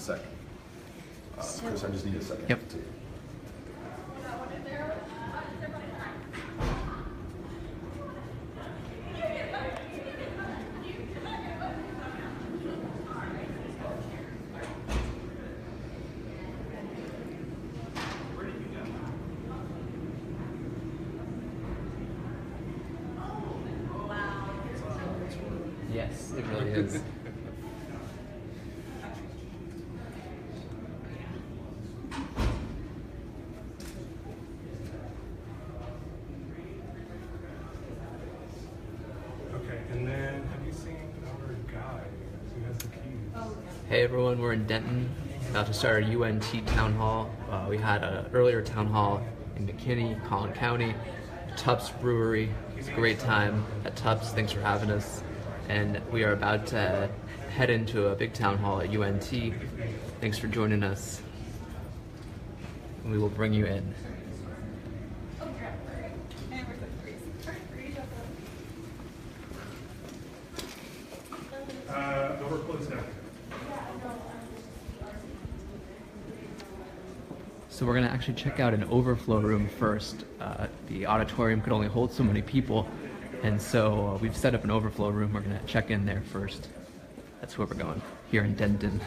second. Chris, I just need a second. Yep. Yes, it really is. Okay, and then have you seen our guy who has the keys? Hey everyone, we're in Denton, about to start our UNT town hall. We had an earlier town hall in McKinney, Collin County, Tubbs Brewery. It's a great time at Tubbs, thanks for having us. And we are about to head into a big town hall at UNT. Thanks for joining us. And we will bring you in. Door closed now. So we're gonna actually check out an overflow room first. The auditorium could only hold so many people, and so we've set up an overflow room. We're gonna check in there first. That's where we're going, here in Denton.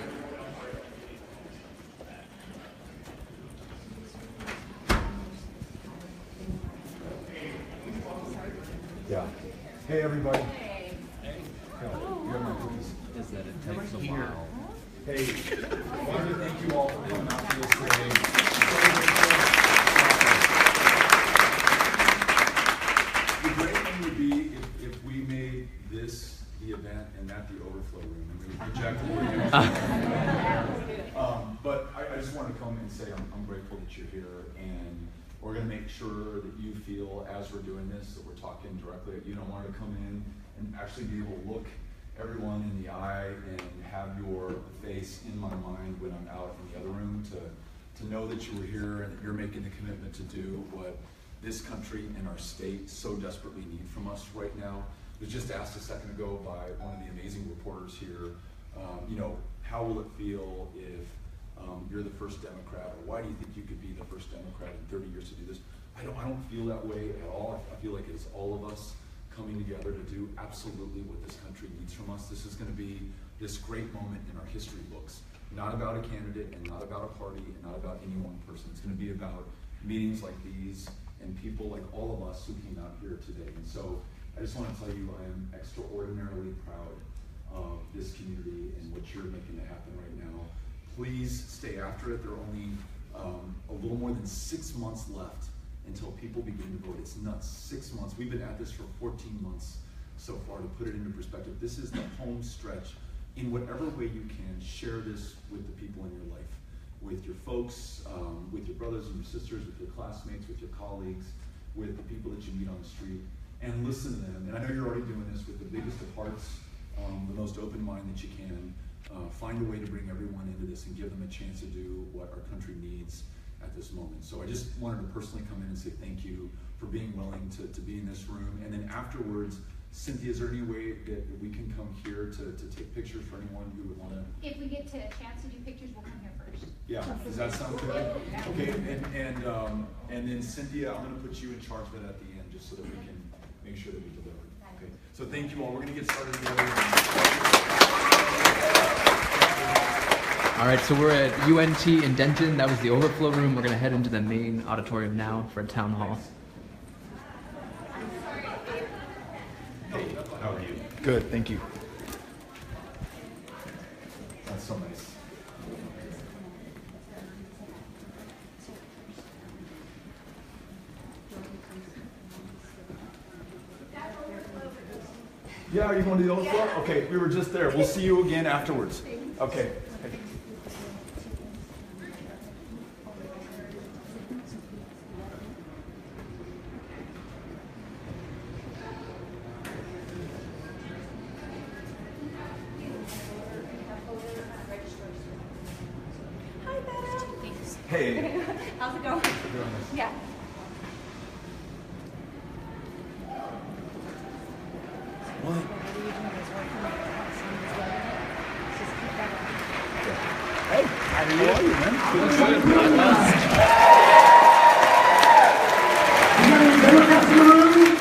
Yeah. Hey, everybody. Hey. You have my cookies. Is that it takes a while? Hey, I wanted to thank you all for coming out to this today. The great thing would be if we made this the event and that the overflow room, and we projected but I just want to come and say I'm grateful that you're here, and we're going to make sure that you feel, as we're doing this, that we're talking directly. You don't want to come in and actually be able to look everyone in the eye and have your face in my mind when I'm out in the other room, to know that you were here and that you're making the commitment to do what this country and our state so desperately need from us right now. I was just asked a second ago by one of the amazing reporters here, how will it feel if you're the first Democrat, or why do you think you could be the first Democrat in 30 years to do this? I don't feel that way at all. I feel like it's all of us coming together to do absolutely what this country needs from us. This is going to be this great moment in our history books. Not about a candidate, and not about a party, and not about any one person. It's going to be about meetings like these and people like all of us who came out here today. And so I just want to tell you I am extraordinarily proud of this community and what you're making to happen right now. Please stay after it. There are only a little more than 6 months left until people begin to vote. It's nuts, 6 months. We've been at this for 14 months so far. To put it into perspective, this is the home stretch. In whatever way you can, share this with the people in your life, with your folks, with your brothers and your sisters, with your classmates, with your colleagues, with the people that you meet on the street, and listen to them. And I know you're already doing this with the biggest of hearts, the most open mind that you can. Find a way to bring everyone into this and give them a chance to do what our country needs at this moment. So I just wanted to personally come in and say thank you for being willing to be in this room. And then afterwards, Cynthia, is there any way that we can come here to take pictures for anyone who would want to? If we get to a chance to do pictures, we'll come here first. Yeah, does that sound good? Okay, and then Cynthia, I'm going to put you in charge of it at the end, just so that we can make sure that we deliver. Okay, so thank you all. We're going to get started together. All right, so we're at UNT in Denton. That was the overflow room. We're going to head into the main auditorium now for a town hall. Hey, how are you? Good, thank you. That's so nice. Yeah, are you going to the overflow? Okay, we were just there. We'll see you again afterwards. Okay. Hi, Beto. Thanks. Hey. How's it going? Yeah. Hey, Democrats in the room?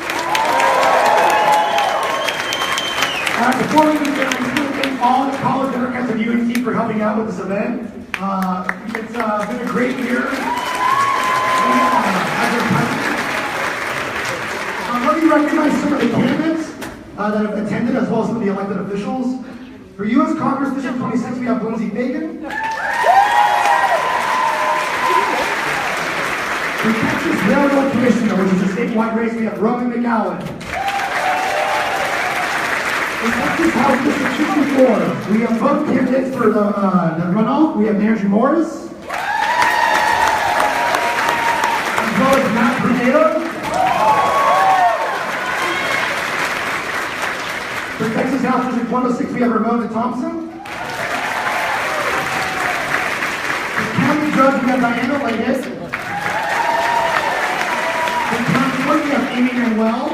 Before we begin, I just want to thank all the college Democrats of UNT for helping out with this event. It's been a great year. Let me recognize some of the candidates that have attended, as well as some of the elected officials. For U.S. Congress District 26, we have Lindsey Fagan. For Texas Railroad Commissioner, which is a statewide race, we have Roman McGowan. For Texas House District 64, we have both candidates for the runoff. We have Andrew Morris, as well as Matt Beto. For Texas House District 106, we have Ramona Thompson. For County Judge, we have Diana Leggett. For County Clerk, we have Amy Manuel.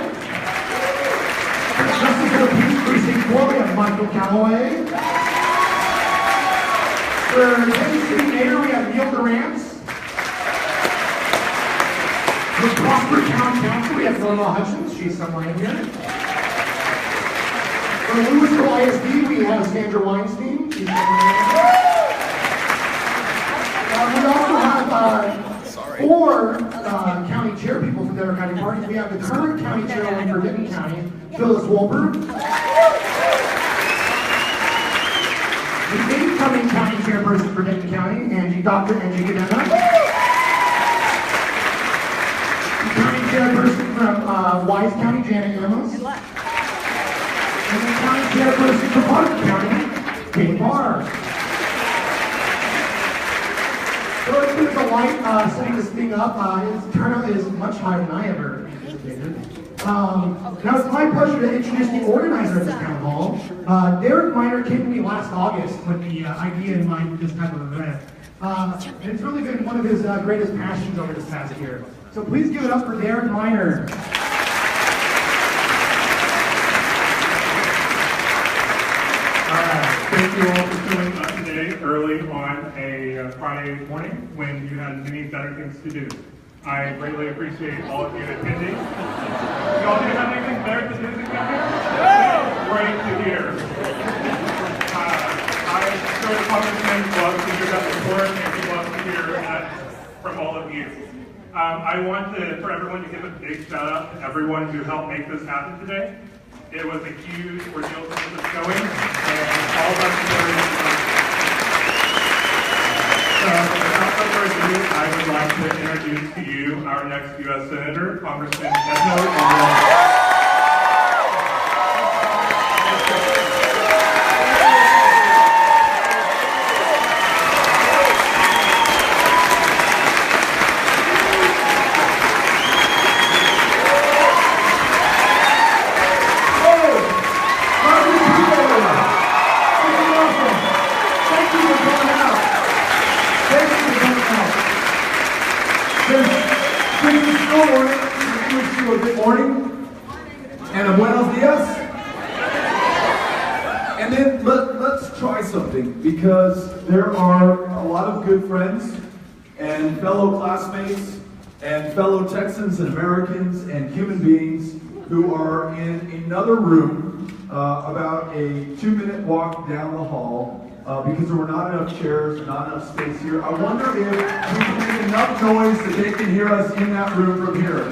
For Justice of the Peace Precinct 4, we have Michael Calloway. For Kansas City Mayor, we have Neil Durant. For Prosper County Council, we have Norma Hutchins. She's somewhere in here. For Louisville ISD, we have Sandra Weinstein. She's we also have 4 county chair people for the Democratic Party. We have the current county chairman for Denton County, Phyllis Wolpert. The incoming county chairperson for Denton County, Dr. Angie Gadena. The county chairperson from Wise County, Janet Amos. And the county chairperson for Park County, Kate Barr. So it's been a delight setting this thing up. Its turnout is much higher than I ever anticipated. Now it's my pleasure to introduce the organizer of this town hall. Derek Miner came to me last August with the idea in mind for this type of event. And it's really been one of his greatest passions over this past year. So please give it up for Derek Miner. Thank you all for showing up today early on a Friday morning when you had many better things to do. I greatly appreciate all of you attending. Y'all do have anything better to do than come here? Great to hear. I sure the Congressman loves to hear that support and we love to hear that from all of you. I want for everyone to give a big shout out to everyone who helped make this happen today. It was a huge ordeal to get this going, and all of us together. Without further ado, I would like to introduce to you our next U.S. Senator, Congressman Beto. Good morning and a buenos dias. And then let's try something, because there are a lot of good friends and fellow classmates and fellow Texans and Americans and human beings who are in another room about a 2-minute walk down the hall because there were not enough chairs, not enough space here. I wonder if we can make enough noise that they can hear us in that room from here.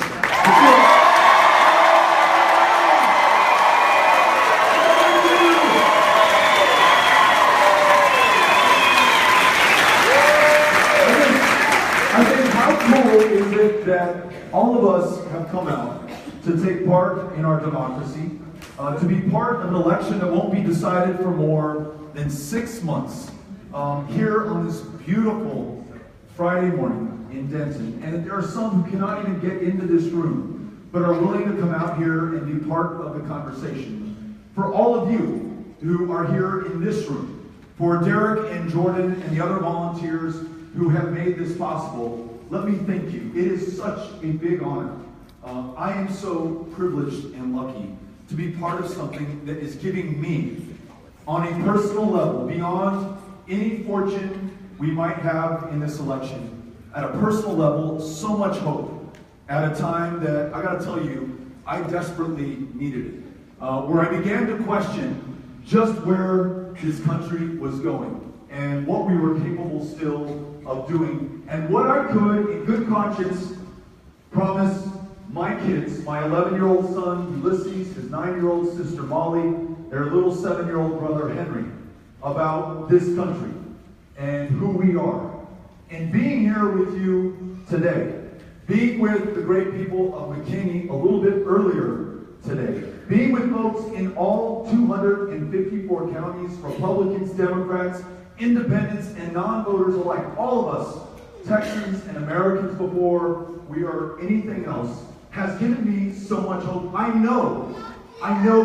Is it that all of us have come out to take part in our democracy, to be part of an election that won't be decided for more than 6 months, here on this beautiful Friday morning in Denton. And there are some who cannot even get into this room, but are willing to come out here and be part of the conversation. For all of you who are here in this room, for Derek and Jordan and the other volunteers who have made this possible, let me thank you. It is such a big honor. I am so privileged and lucky to be part of something that is giving me, on a personal level, beyond any fortune we might have in this election, at a personal level, so much hope at a time that, I gotta tell you, I desperately needed it. Where I began to question just where this country was going and what we were capable still of doing, and what I could, in good conscience, promise my kids, my 11-year-old son Ulysses, his 9-year-old sister Molly, their little 7-year-old brother Henry, about this country and who we are. And being here with you today, being with the great people of McKinney a little bit earlier today, being with folks in all 254 counties, Republicans, Democrats, independents, and non-voters alike, all of us, Texans and Americans before we are anything else, has given me so much hope. I know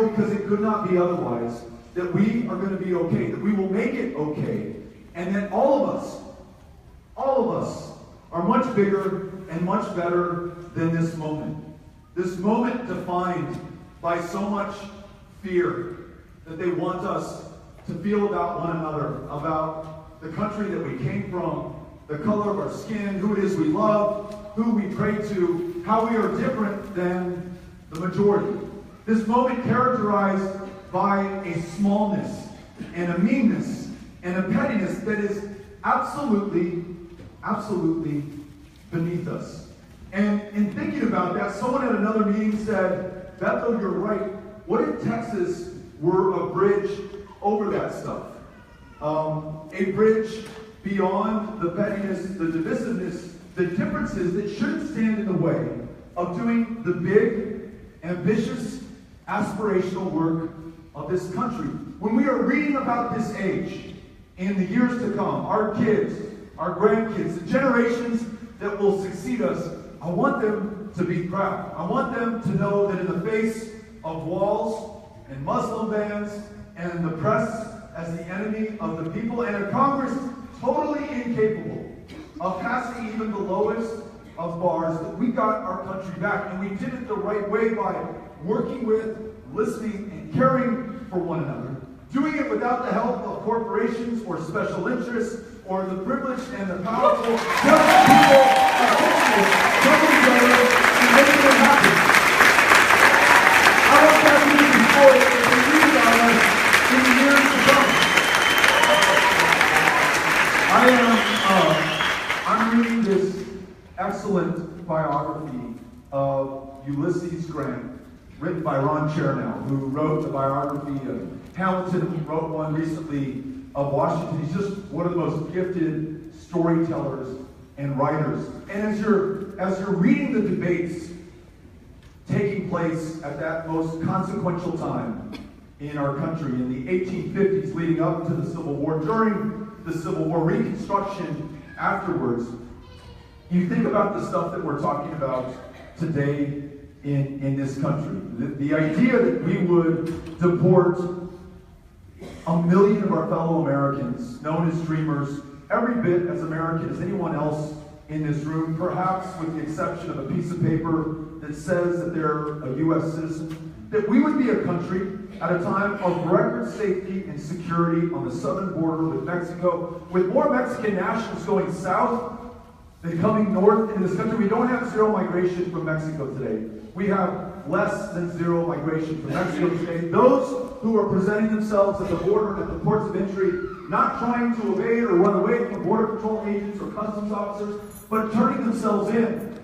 because it could not be otherwise, that we are going to be okay, that we will make it okay, and that all of us are much bigger and much better than this moment. This moment defined by so much fear that they want us to feel about one another, about the country that we came from, the color of our skin, who it is we love, who we pray to, how we are different than the majority. This moment characterized by a smallness and a meanness and a pettiness that is absolutely beneath us. And in thinking about that, someone at another meeting said, Beto, you're right. What if Texas were a bridge over that stuff? A bridge beyond the pettiness, the divisiveness, the differences that shouldn't stand in the way of doing the big, ambitious, aspirational work of this country. When we are reading about this age, in the years to come, our kids, our grandkids, the generations that will succeed us, I want them to be proud. I want them to know that in the face of walls and Muslim bans and the press as the enemy of the people and a Congress totally incapable of passing even the lowest of bars, that we got our country back, and we did it the right way by working with, listening, and caring for one another, doing it without the help of corporations or special interests or the privileged and the powerful, just people coming together and making it happen. I want that to be before it and read about us in the years to come. I'm reading this excellent biography of Ulysses Grant, written by Ron Chernow, who wrote the biography of Hamilton. He wrote one recently of Washington. He's just one of the most gifted storytellers and writers. And as you're reading the debates taking place at that most consequential time in our country, in the 1850s leading up to the Civil War, during the Civil War, Reconstruction afterwards, you think about the stuff that we're talking about today in this country. The idea that we would deport 1 million of our fellow Americans, known as dreamers, every bit as American as anyone else in this room, perhaps with the exception of a piece of paper that says that they're a U.S. citizen, that we would be a country at a time of record safety and security on the southern border with Mexico, with more Mexican nationals going south than coming north in this country. We don't have zero migration from Mexico today. We have less than zero migration from Mexico today. Those who are presenting themselves at the border, at the ports of entry, not trying to evade or run away from Border Patrol agents or customs officers, but turning themselves in.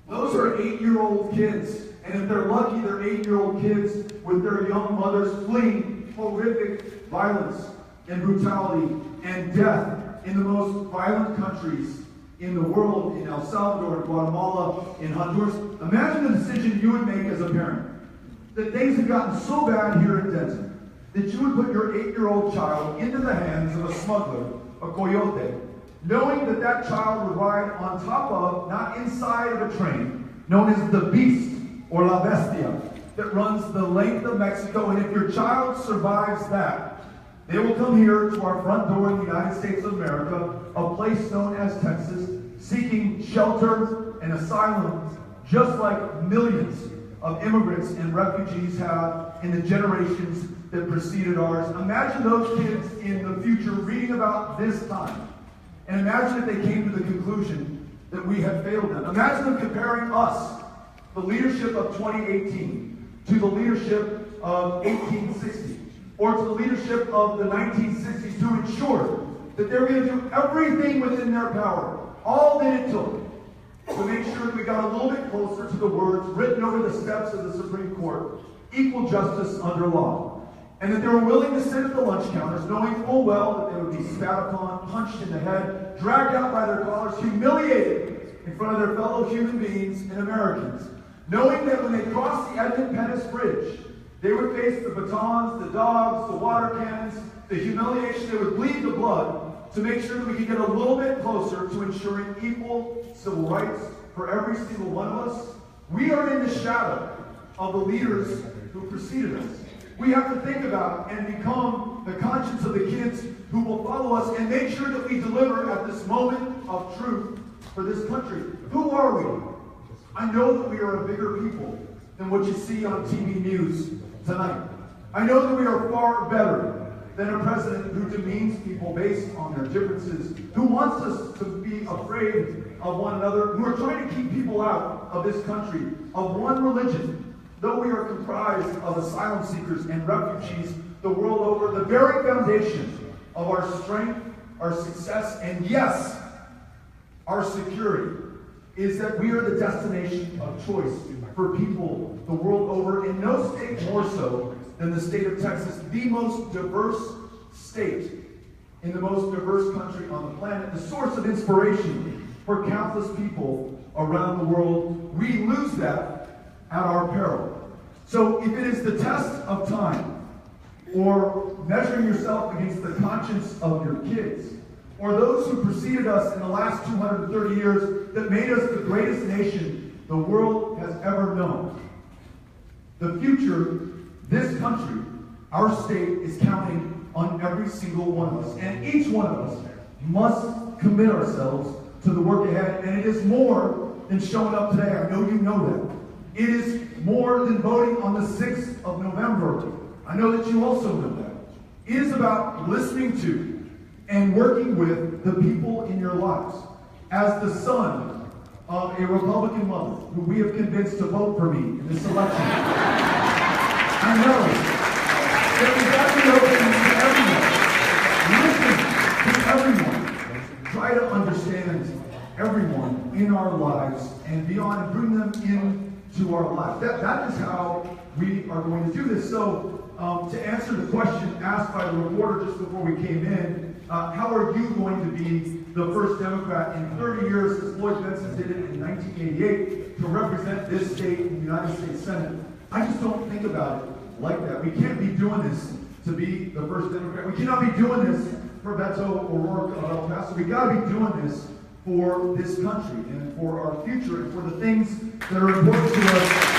Those are 8-year-old kids. And if they're lucky, they're 8-year-old kids with their young mothers fleeing horrific violence and brutality and death in the most violent countries in the world, in El Salvador, in Guatemala, in Honduras. Imagine the decision you would make as a parent. That things have gotten so bad here in Denton that you would put your 8-year-old child into the hands of a smuggler, a coyote, knowing that that child would ride on top of, not inside of a train, known as the beast, or La Bestia, that runs the length of Mexico. And if your child survives that, they will come here to our front door in the United States of America, a place known as Texas, seeking shelter and asylum, just like millions of immigrants and refugees have in the generations that preceded ours. Imagine those kids in the future reading about this time And imagine if they came to the conclusion that we had failed them. Imagine them comparing us, the leadership of 2018, to the leadership of 1860, or to the leadership of the 1960s, to ensure that they were going to do everything within their power, all that it took, to make sure that we got a little bit closer to the words written over the steps of the Supreme Court, equal justice under law. And that they were willing to sit at the lunch counters, knowing full well that they would be spat upon, punched in the head, dragged out by their collars, humiliated in front of their fellow human beings and Americans. Knowing that when they crossed the Edmund Pettus Bridge, they would face the batons, the dogs, the water cannons, the humiliation, they would bleed the blood to make sure that we could get a little bit closer to ensuring equal civil rights for every single one of us. We are in the shadow of the leaders who preceded us. We have to think about and become the conscience of the kids who will follow us and make sure that we deliver at this moment of truth for this country. Who are we? I know that we are a bigger people than what you see on TV news tonight. I know that we are far better than a president who demeans people based on their differences, who wants us to be afraid of one another, who are trying to keep people out of this country, of one religion. Though we are comprised of asylum seekers and refugees the world over, the very foundation of our strength, our success, and yes, our security is that we are the destination of choice for people the world over, in no state more so than the state of Texas, the most diverse state in the most diverse country on the planet, the source of inspiration for countless people around the world. We lose that at our peril. So if it is the test of time, or measuring yourself against the conscience of your kids, or those who preceded us in the last 230 years that made us the greatest nation the world has ever known, the future, this country, our state, is counting on every single one of us. And each one of us must commit ourselves to the work ahead. And it is more than showing up today. I know you know that. It is more than voting on the 6th of November. I know that you also know that. It is about listening to and working with the people in your lives. As the son of a Republican mother who we have convinced to vote for me in this election, I know that we got to be open to everyone. Listen to everyone. Try to understand everyone in our lives and beyond, and bring them into our lives. That is how we are going to do this. So, to answer the question asked by the reporter just before we came in, how are you going to be the first Democrat in 30 years, as Floyd Benson did it in 1988, to represent this state in the United States Senate? I just don't think about it like that. We can't be doing this to be the first Democrat. We cannot be doing this for Beto or Rourke of El Paso. We got to be doing this for this country and for our future and for the things that are important to us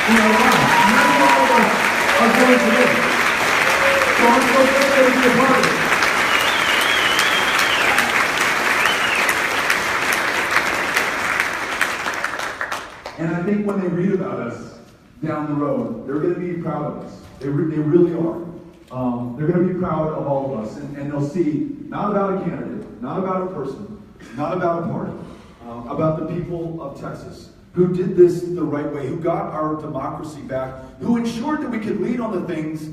in our lives. And that's what all of us are doing today. So I'm so grateful to be a part of it. And I think when they read about us down the road, they're going to be proud of us. They really are. They're going to be proud of all of us. And they'll see not about a candidate, not about a person, not about a party, about the people of Texas who did this the right way, who got our democracy back, who ensured that we could lead on the things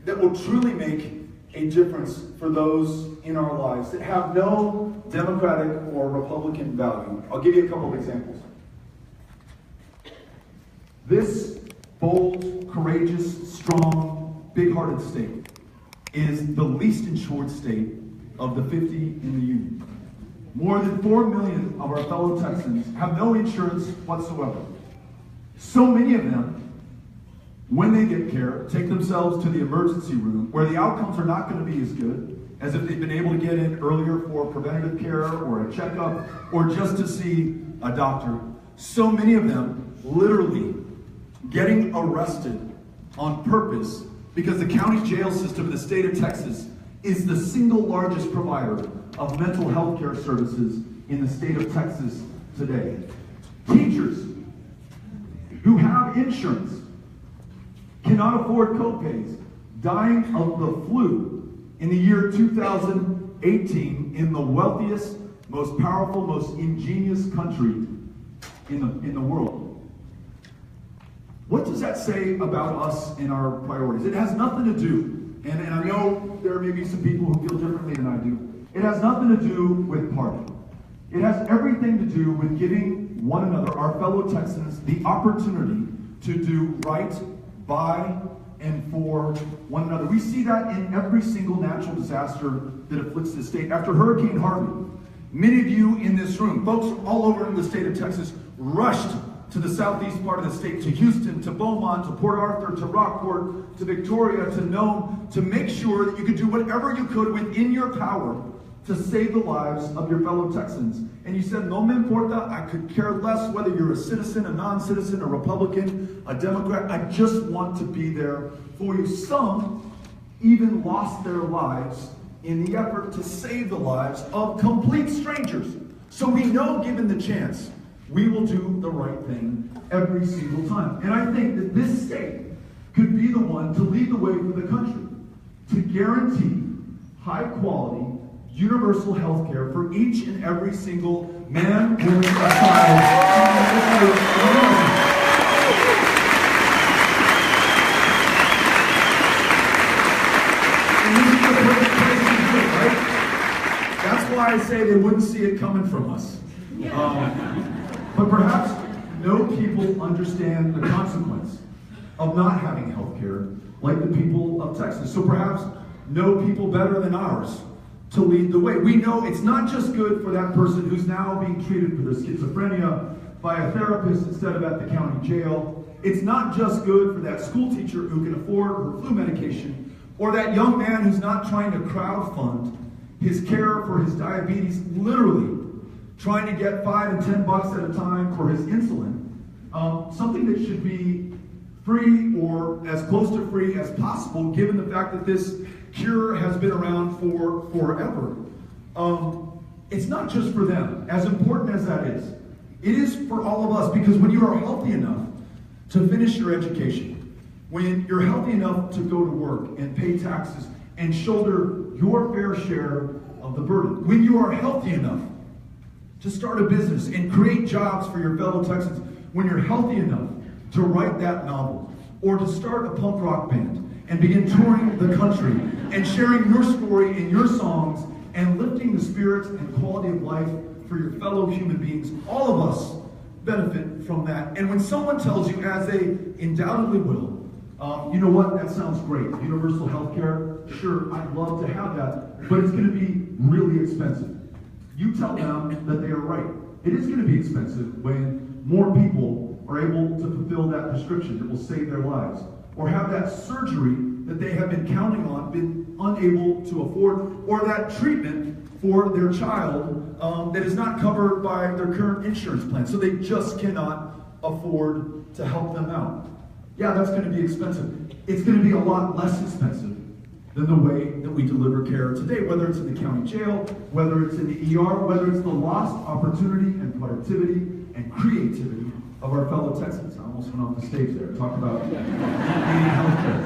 that will truly make a difference for those in our lives that have no Democratic or Republican value. I'll give you a couple of examples. This bold, courageous, strong, big-hearted state is the least insured state of the 50 in the Union. More than 4 million of our fellow Texans have no insurance whatsoever. So many of them, when they get care, take themselves to the emergency room where the outcomes are not going to be as good as if they've been able to get in earlier for preventative care or a checkup or just to see a doctor. So many of them literally getting arrested on purpose because the county jail system in the state of Texas is the single largest provider of mental health care services in the state of Texas today. Teachers who have insurance cannot afford copays, dying of the flu in the year 2018 in the wealthiest most powerful, most ingenious country in the world. What does that say about us and our priorities? It has nothing to do, and I know there may be some people who feel differently than I do. It has nothing to do with party. It has everything to do with giving one another, our fellow Texans, the opportunity to do right by and for one another. We see that in every single natural disaster that afflicts the state. After Hurricane Harvey, many of you in this room, folks all over the state of Texas, rushed to the southeast part of the state, to Houston, to Beaumont, to Port Arthur, to Rockport, to Victoria, to Nome, to make sure that you could do whatever you could within your power to save the lives of your fellow Texans. And you said, no me importa, I could care less whether you're a citizen, a non-citizen, a Republican, a Democrat, I just want to be there for you. Some even lost their lives in the effort to save the lives of complete strangers. So we know, given the chance, we will do the right thing every single time. And I think that this state could be the one to lead the way for the country, to guarantee high quality, universal health care for each and every single man, woman, and child in America. And this is the perfect place to do it, right? That's why I say they wouldn't see it coming from us. But perhaps no people understand the consequence of not having health care like the people of Texas. So perhaps no people better than ours to lead the way. We know it's not just good for that person who's now being treated for their schizophrenia by a therapist instead of at the county jail. It's not just good for that school teacher who can afford her flu medication, or that young man who's not trying to crowdfund his care for his diabetes, literally trying to get $5 and $10 at a time for his insulin. Something that should be free or as close to free as possible, given the fact that this cure has been around for forever. It's not just for them, as important as that is. It is for all of us, because when you are healthy enough to finish your education, when you're healthy enough to go to work and pay taxes and shoulder your fair share of the burden, when you are healthy enough to start a business and create jobs for your fellow Texans, when you're healthy enough to write that novel, or to start a punk rock band and begin touring the country and sharing your story and your songs and lifting the spirits and quality of life for your fellow human beings, all of us benefit from that. And when someone tells you, as they undoubtedly will, you know what, that sounds great, universal health care, sure, I'd love to have that, but it's going to be really expensive. You tell them that they are right. It is going to be expensive when more people are able to fulfill that prescription that will save their lives, or have that surgery that they have been counting on, been unable to afford, or that treatment for their child that is not covered by their current insurance plan, so they just cannot afford to help them out. Yeah, that's going to be expensive. It's going to be a lot less expensive than the way that we deliver care today, whether it's in the county jail, whether it's in the ER, whether it's the lost opportunity and productivity and creativity of our fellow Texans. I almost went off the stage there. Talk about needing healthcare.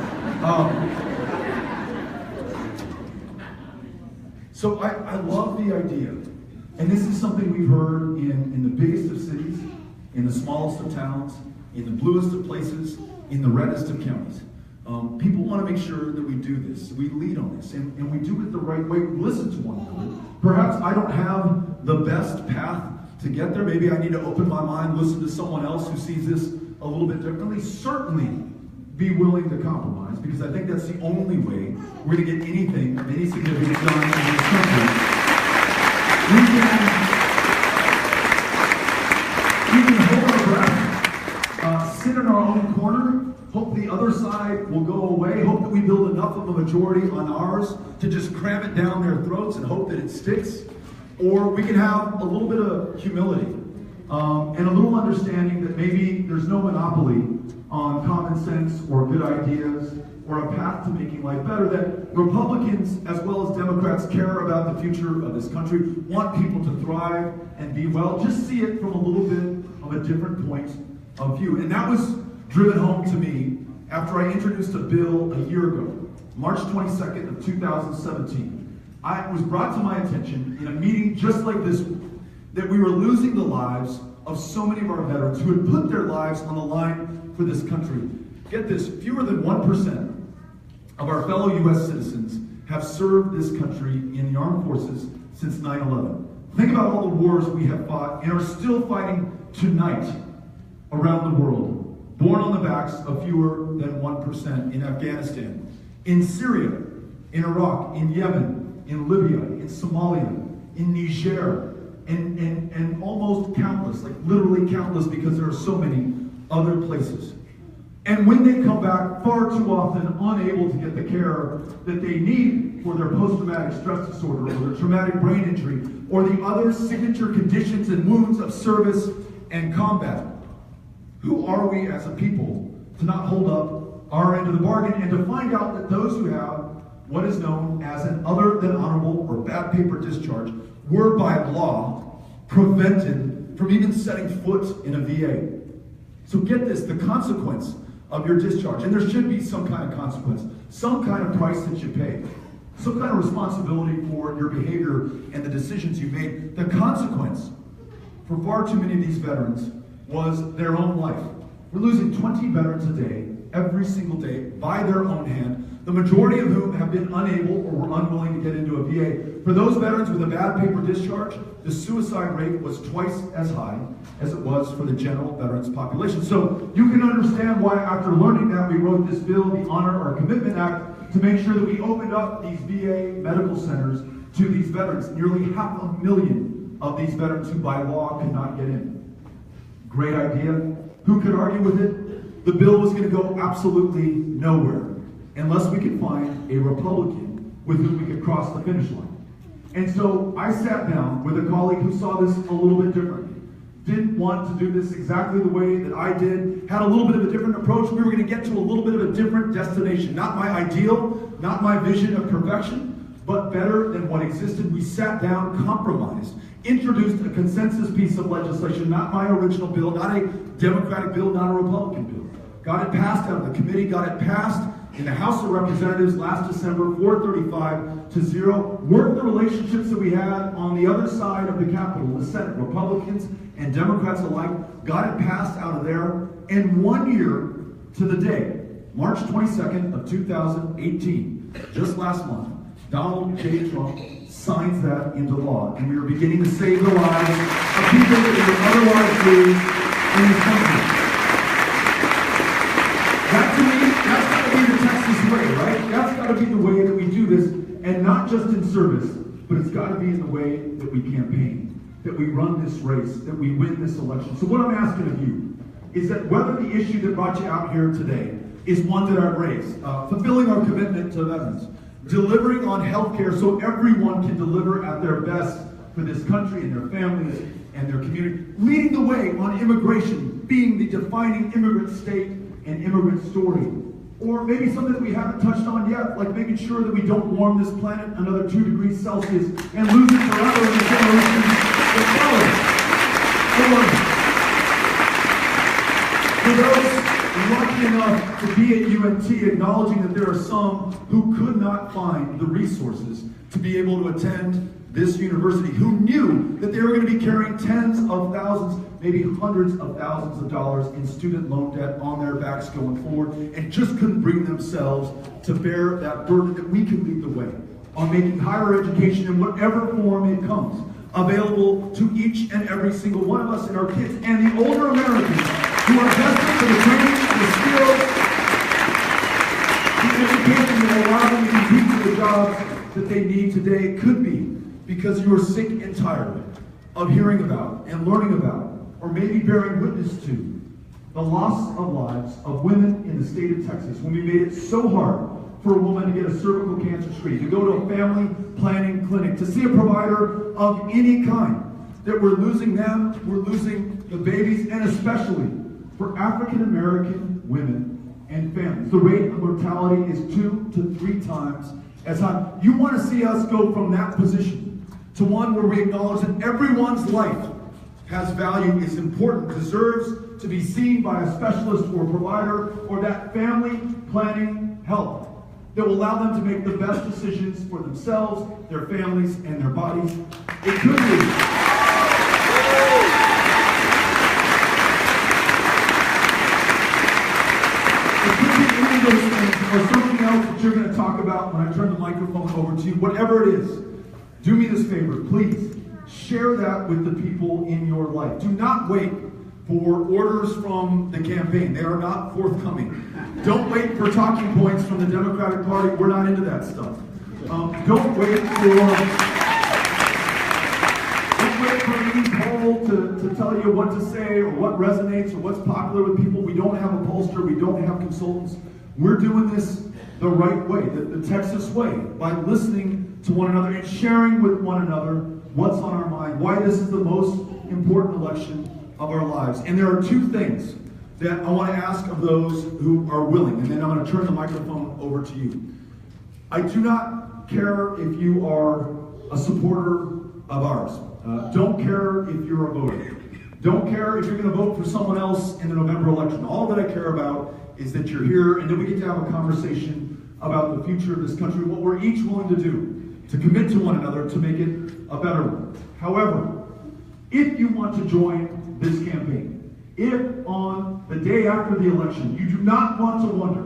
So I love the idea, and this is something we've heard in the biggest of cities, in the smallest of towns, in the bluest of places, in the reddest of counties. People want to make sure that we do this, we lead on this, and we do it the right way. We listen to one another. Perhaps I don't have the best path to get there. Maybe I need to open my mind, listen to someone else who sees this a little bit differently. Certainly be willing to compromise, because I think that's the only way we're going to get anything of any significance done in this country. We can hold our breath, sit in our own corner, hope the other side will go away, hope that we build enough of a majority on ours to just cram it down their throats and hope that it sticks. Or we can have a little bit of humility and a little understanding that maybe there's no monopoly on common sense or good ideas or a path to making life better, that Republicans as well as Democrats care about the future of this country, want people to thrive and be well. Just see it from a little bit of a different point of view. And that was driven home to me after I introduced a bill a year ago, March 22nd of 2017. it was brought to my attention in a meeting just like this one, that we were losing the lives of so many of our veterans who had put their lives on the line for this country. Get this, fewer than 1% of our fellow U.S. citizens have served this country in the armed forces since 9/11. Think about all the wars we have fought and are still fighting tonight around the world, born on the backs of fewer than 1% in Afghanistan, in Syria, in Iraq, in Yemen, in Libya, in Somalia, in Niger, and almost countless, like literally countless, because there are so many other places. And when they come back, far too often unable to get the care that they need for their post-traumatic stress disorder or their traumatic brain injury or the other signature conditions and wounds of service and combat. Who are we as a people to not hold up our end of the bargain and to find out that those who have what is known as an other than honorable or bad paper discharge were by law prevented from even setting foot in a VA? So get this, the consequence of your discharge, and there should be some kind of consequence, some kind of price that you pay, some kind of responsibility for your behavior and the decisions you made. The consequence for far too many of these veterans was their own life. We're losing 20 veterans a day, every single day, by their own hand, the majority of whom have been unable or were unwilling to get into a VA. For those veterans with a bad paper discharge, the suicide rate was twice as high as it was for the general veterans population. So you can understand why, after learning that, we wrote this bill, the Honor Our Commitment Act, to make sure that we opened up these VA medical centers to these veterans. Nearly 500,000 of these veterans who by law could not get in. Great idea. Who could argue with it? The bill was going to go absolutely nowhere unless we could find a Republican with whom we could cross the finish line. And so I sat down with a colleague who saw this a little bit differently. Didn't want to do this exactly the way that I did, had a little bit of a different approach. We were going to get to a little bit of a different destination. Not my ideal, not my vision of perfection, but better than what existed. We sat down, compromised, introduced a consensus piece of legislation, not my original bill, not a Democratic bill, not a Republican bill. Got it passed out of the committee, got it passed in the House of Representatives last December, 435-0. Worked the relationships that we had on the other side of the Capitol, the Senate, Republicans and Democrats alike, got it passed out of there. And 1 year to the day, March 22nd of 2018, just last month, Donald J. Trump signs that into law, and we are beginning to save the lives of people that would otherwise lose in this country. That, to me, that's got to be the Texas way, right? That's got to be the way that we do this, and not just in service, but it's got to be in the way that we campaign, that we run this race, that we win this election. So what I'm asking of you is that whether the issue that brought you out here today is one that I've raised, fulfilling our commitment to veterans, delivering on health care so everyone can deliver at their best for this country and their families and their community, leading the way on immigration, being the defining immigrant state and immigrant story, or maybe something that we haven't touched on yet, like making sure that we don't warm this planet another 2 degrees Celsius and lose it forever in the generations that follow. For those lucky enough to be at UNT, acknowledging that there are some who could not find the resources to be able to attend this university, who knew that they were going to be carrying tens of thousands, maybe hundreds of thousands of dollars in student loan debt on their backs going forward, and just couldn't bring themselves to bear that burden, that we can lead the way on making higher education in whatever form it comes available to each and every single one of us and our kids and the older Americans who are desperate for the training, the skills, the education that will allow them to compete for the jobs that they need today. It could be because you are sick and tired of hearing about and learning about, or maybe bearing witness to, the loss of lives of women in the state of Texas when we made it so hard for a woman to get a cervical cancer screen, to go to a family planning clinic, to see a provider of any kind, that we're losing them, we're losing the babies, and especially for African American women and families. The rate of mortality is 2 to 3 times as high. You want to see us go from that position to one where we acknowledge that everyone's life has value, is important, deserves to be seen by a specialist or a provider, or that family planning help that will allow them to make the best decisions for themselves, their families, and their bodies. It could be. Any of those things or something else that you're going to talk about when I turn the microphone over to you, whatever it is, do me this favor, please share that with the people in your life. Do not wait for orders from the campaign. They are not forthcoming. Don't wait for talking points from the Democratic Party. We're not into that stuff. Don't wait for any poll to tell you what to say or what resonates or what's popular with people. We don't have a pollster. We don't have consultants. We're doing this the right way, the Texas way, by listening to one another and sharing with one another what's on our mind, why this is the most important election of our lives. And there are two things that I want to ask of those who are willing, and then I'm going to turn the microphone over to you. I do not care if you are a supporter of ours. Don't care if you're a voter. Don't care if you're going to vote for someone else in the November election. All that I care about is that you're here and that we get to have a conversation about the future of this country, what we're each willing to do to commit to one another to make it a better one. However, if you want to join this campaign, if on the day after the election you do not want to wonder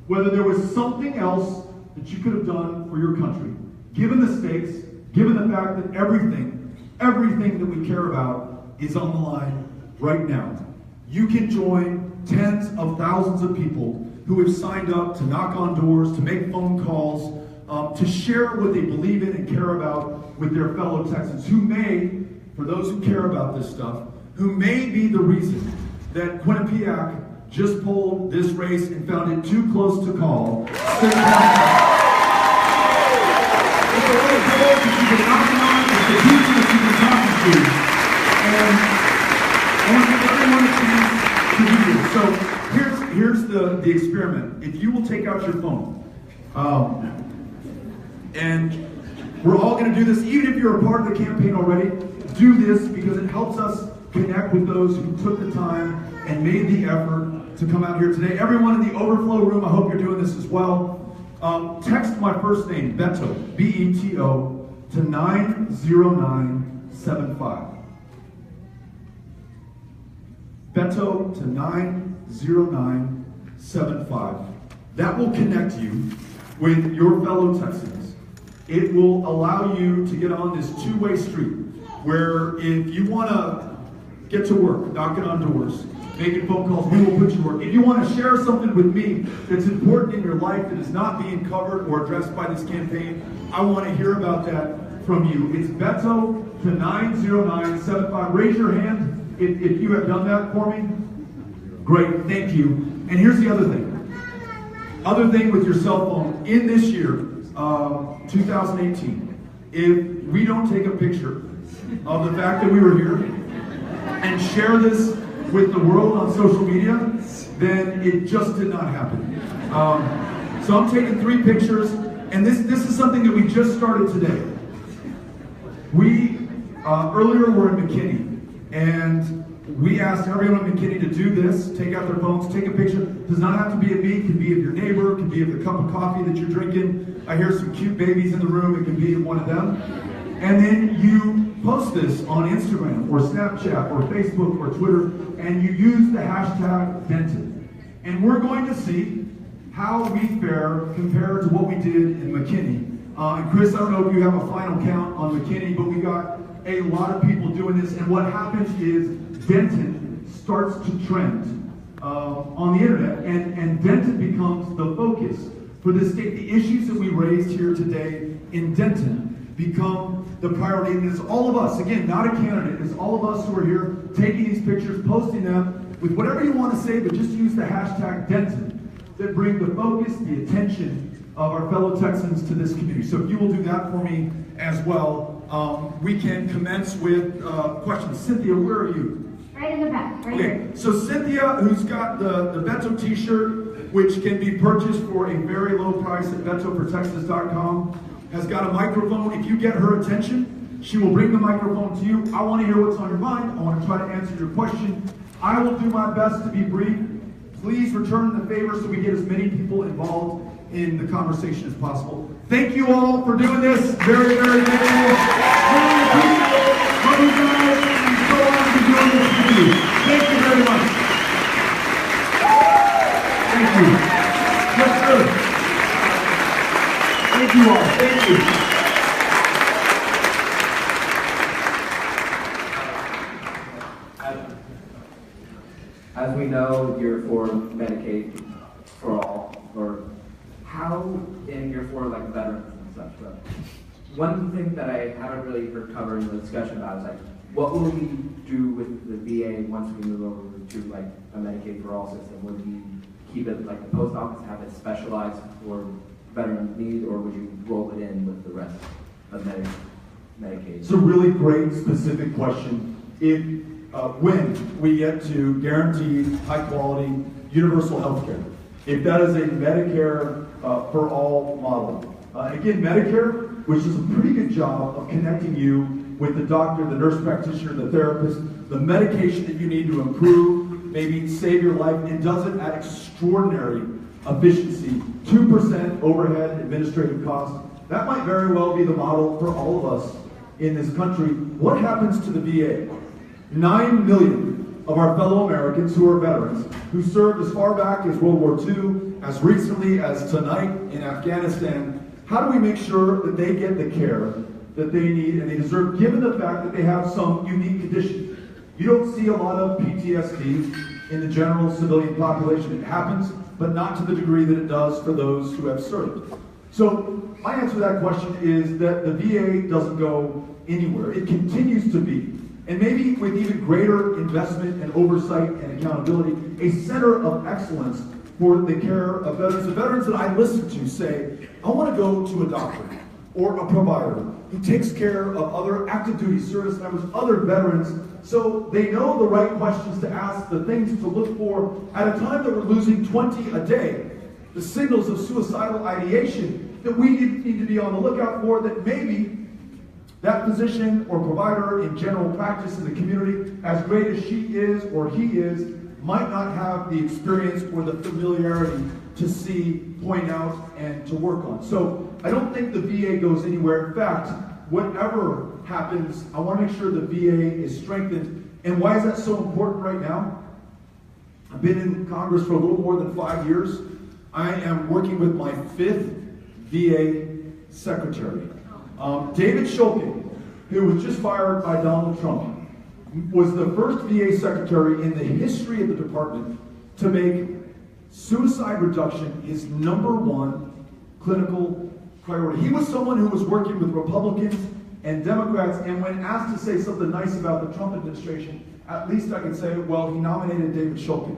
whether there was something else that you could have done for your country, given the stakes, given the fact that everything that we care about is on the line right now, you can join tens of thousands of people who have signed up to knock on doors, to make phone calls, to share what they believe in and care about with their fellow Texans, who may, for those who care about this stuff, who may be the reason that Quinnipiac just pulled this race and found it too close to call. It's a little goal that you can knock on, it's the people that you can talk to, and I want to give everyone a chance to do this. So here's the experiment. If you will take out your phone, and we're all going to do this, even if you're a part of the campaign already, do this because it helps us connect with those who took the time and made the effort to come out here today. Everyone in the overflow room, I hope you're doing this as well. Text my first name, Beto, B-E-T-O, to 90975. Beto to 90975. That will connect you with your fellow Texans. It will allow you to get on this two-way street where if you want to get to work, knocking on doors, making phone calls, we will put you to work. If you want to share something with me that's important in your life that is not being covered or addressed by this campaign, I want to hear about that from you. It's Beto to 90975. Raise your hand if you have done that for me. Great, thank you. And here's the other thing. Other thing with your cell phone, in this year, 2018, if we don't take a picture of the fact that we were here and share this with the world on social media, then it just did not happen. So I'm taking 3 pictures, and this is something that we just started today. We earlier were in McKinney, and we asked everyone in McKinney to do this, take out their phones, take a picture. It does not have to be of me, it can be of your neighbor, it can be of the cup of coffee that you're drinking. I hear some cute babies in the room, it can be of one of them. And then you post this on Instagram or Snapchat or Facebook or Twitter, and you use the hashtag Denton. And we're going to see how we fare compared to what we did in McKinney. And Chris, I don't know if you have a final count on McKinney, but we got a lot of people doing this, and what happens is Denton starts to trend on the internet, and Denton becomes the focus for the state. The issues that we raised here today in Denton become the priority, and it's all of us, again, not a candidate, it's all of us who are here taking these pictures, posting them with whatever you want to say, but just use the hashtag Denton that bring the focus, the attention of our fellow Texans to this community. So if you will do that for me as well, we can commence with questions. Cynthia, where are you? Right in the back, right here. Okay, so Cynthia, who's got the Beto t-shirt, which can be purchased for a very low price at betofortexas.com, has got a microphone. If you get her attention, she will bring the microphone to you. I want to hear what's on your mind. I want to try to answer your question. I will do my best to be brief. Please return the favor so we get as many people involved in the conversation as possible. Thank you all for doing this. Very, very thankful. Really appreciate it. Love you guys, and so on for doing this with you. Thank you very much. Thank you. Yes, sir. Thank you all. Thank you. As we know, you're for Medicaid for all, or how, and you're for like veterans and such, but one thing that I haven't really heard covered in the discussion about is like, what will we do with the VA once we move over to like a Medicaid for all system? Would we keep it like the post office, have it specialized for veteran need, or would you roll it in with the rest of Medicaid? It's a really great specific question. When we get to guaranteed, high-quality, universal health care, if that is a Medicare for all model. Again, Medicare, which does a pretty good job of connecting you with the doctor, the nurse practitioner, the therapist, the medication that you need to improve, maybe save your life, and does it at extraordinary efficiency. 2% overhead administrative cost. That might very well be the model for all of us in this country. What happens to the VA? 9 million of our fellow Americans who are veterans, who served as far back as World War II, as recently as tonight in Afghanistan, how do we make sure that they get the care that they need and they deserve, given the fact that they have some unique condition? You don't see a lot of PTSD in the general civilian population. It happens, but not to the degree that it does for those who have served. So my answer to that question is that the VA doesn't go anywhere. It continues to be, and maybe with even greater investment and oversight and accountability, a center of excellence for the care of veterans. The veterans that I listen to say, I want to go to a doctor or a provider who takes care of other active duty service members, other veterans, so they know the right questions to ask, the things to look for. At a time that we're losing 20 a day, the signals of suicidal ideation that we need to be on the lookout for, that maybe that physician or provider in general practice in the community, as great as she is or he is, might not have the experience or the familiarity to see, point out, and to work on. So I don't think the VA goes anywhere. In fact, whatever happens, I want to make sure the VA is strengthened. And why is that so important right now? I've been in Congress for a little more than 5 years. I am working with my 5th VA secretary. David Shulkin, who was just fired by Donald Trump, was the first VA secretary in the history of the department to make suicide reduction his #1 clinical priority. He was someone who was working with Republicans and Democrats, and when asked to say something nice about the Trump administration, at least I can say, well, he nominated David Shulkin.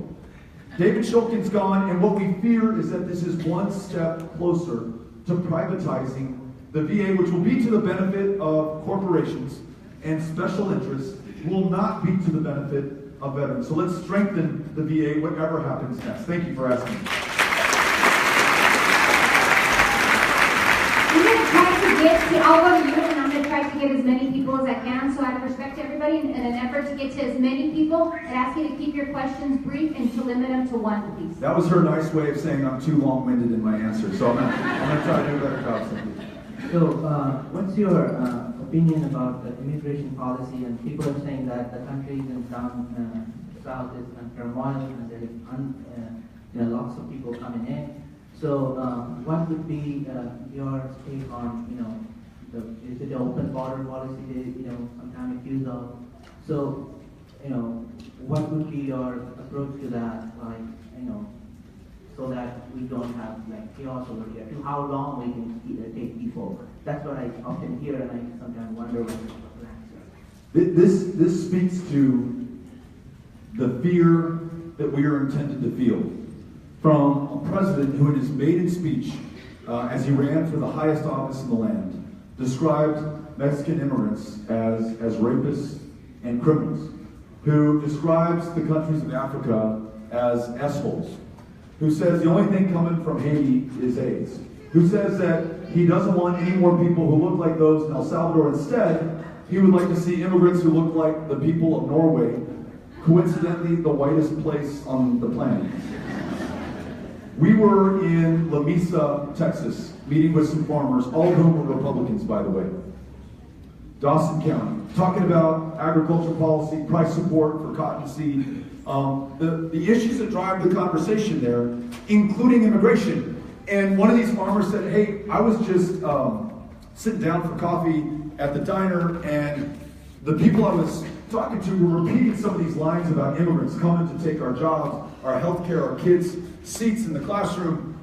David Shulkin's gone, and what we fear is that this is one step closer to privatizing the VA, which will be to the benefit of corporations and special interests, will not be to the benefit of veterans. So let's strengthen the VA, whatever happens next. Thank you for asking. I'm going to try to get to, I'll go to you, and I'm going to try to get as many people as I can. So out of respect to everybody, and in an effort to get to as many people, I'd ask you to keep your questions brief and to limit them to 1, please. That was her nice way of saying I'm too long-winded in my answer, so I'm going to try to do a better job. So, what's your opinion about the immigration policy? And people are saying that the country in down south is in turmoil, and there is lots of people coming in. So, what would be your take on, is it an open border policy they, sometimes accused of? So, what would be your approach to that, so that we don't have chaos over here? To how long we can take people? That's what I often hear, and I sometimes wonder what the plans are. This speaks to the fear that we are intended to feel from a president who in his maiden speech, as he ran for the highest office in the land, described Mexican immigrants as rapists and criminals, who describes the countries of Africa as S-holes, who says the only thing coming from Haiti is AIDS, who says that he doesn't want any more people who look like those in El Salvador. Instead, he would like to see immigrants who look like the people of Norway, coincidentally the whitest place on the planet. We were in La Mesa, Texas, meeting with some farmers, all of whom were Republicans, by the way. Dawson County, talking about agriculture policy, price support for cottonseed, the issues that drive the conversation there, including immigration. And one of these farmers said, hey, I was just sitting down for coffee at the diner, and the people I was talking to were repeating some of these lines about immigrants coming to take our jobs, our health care, our kids' seats in the classroom,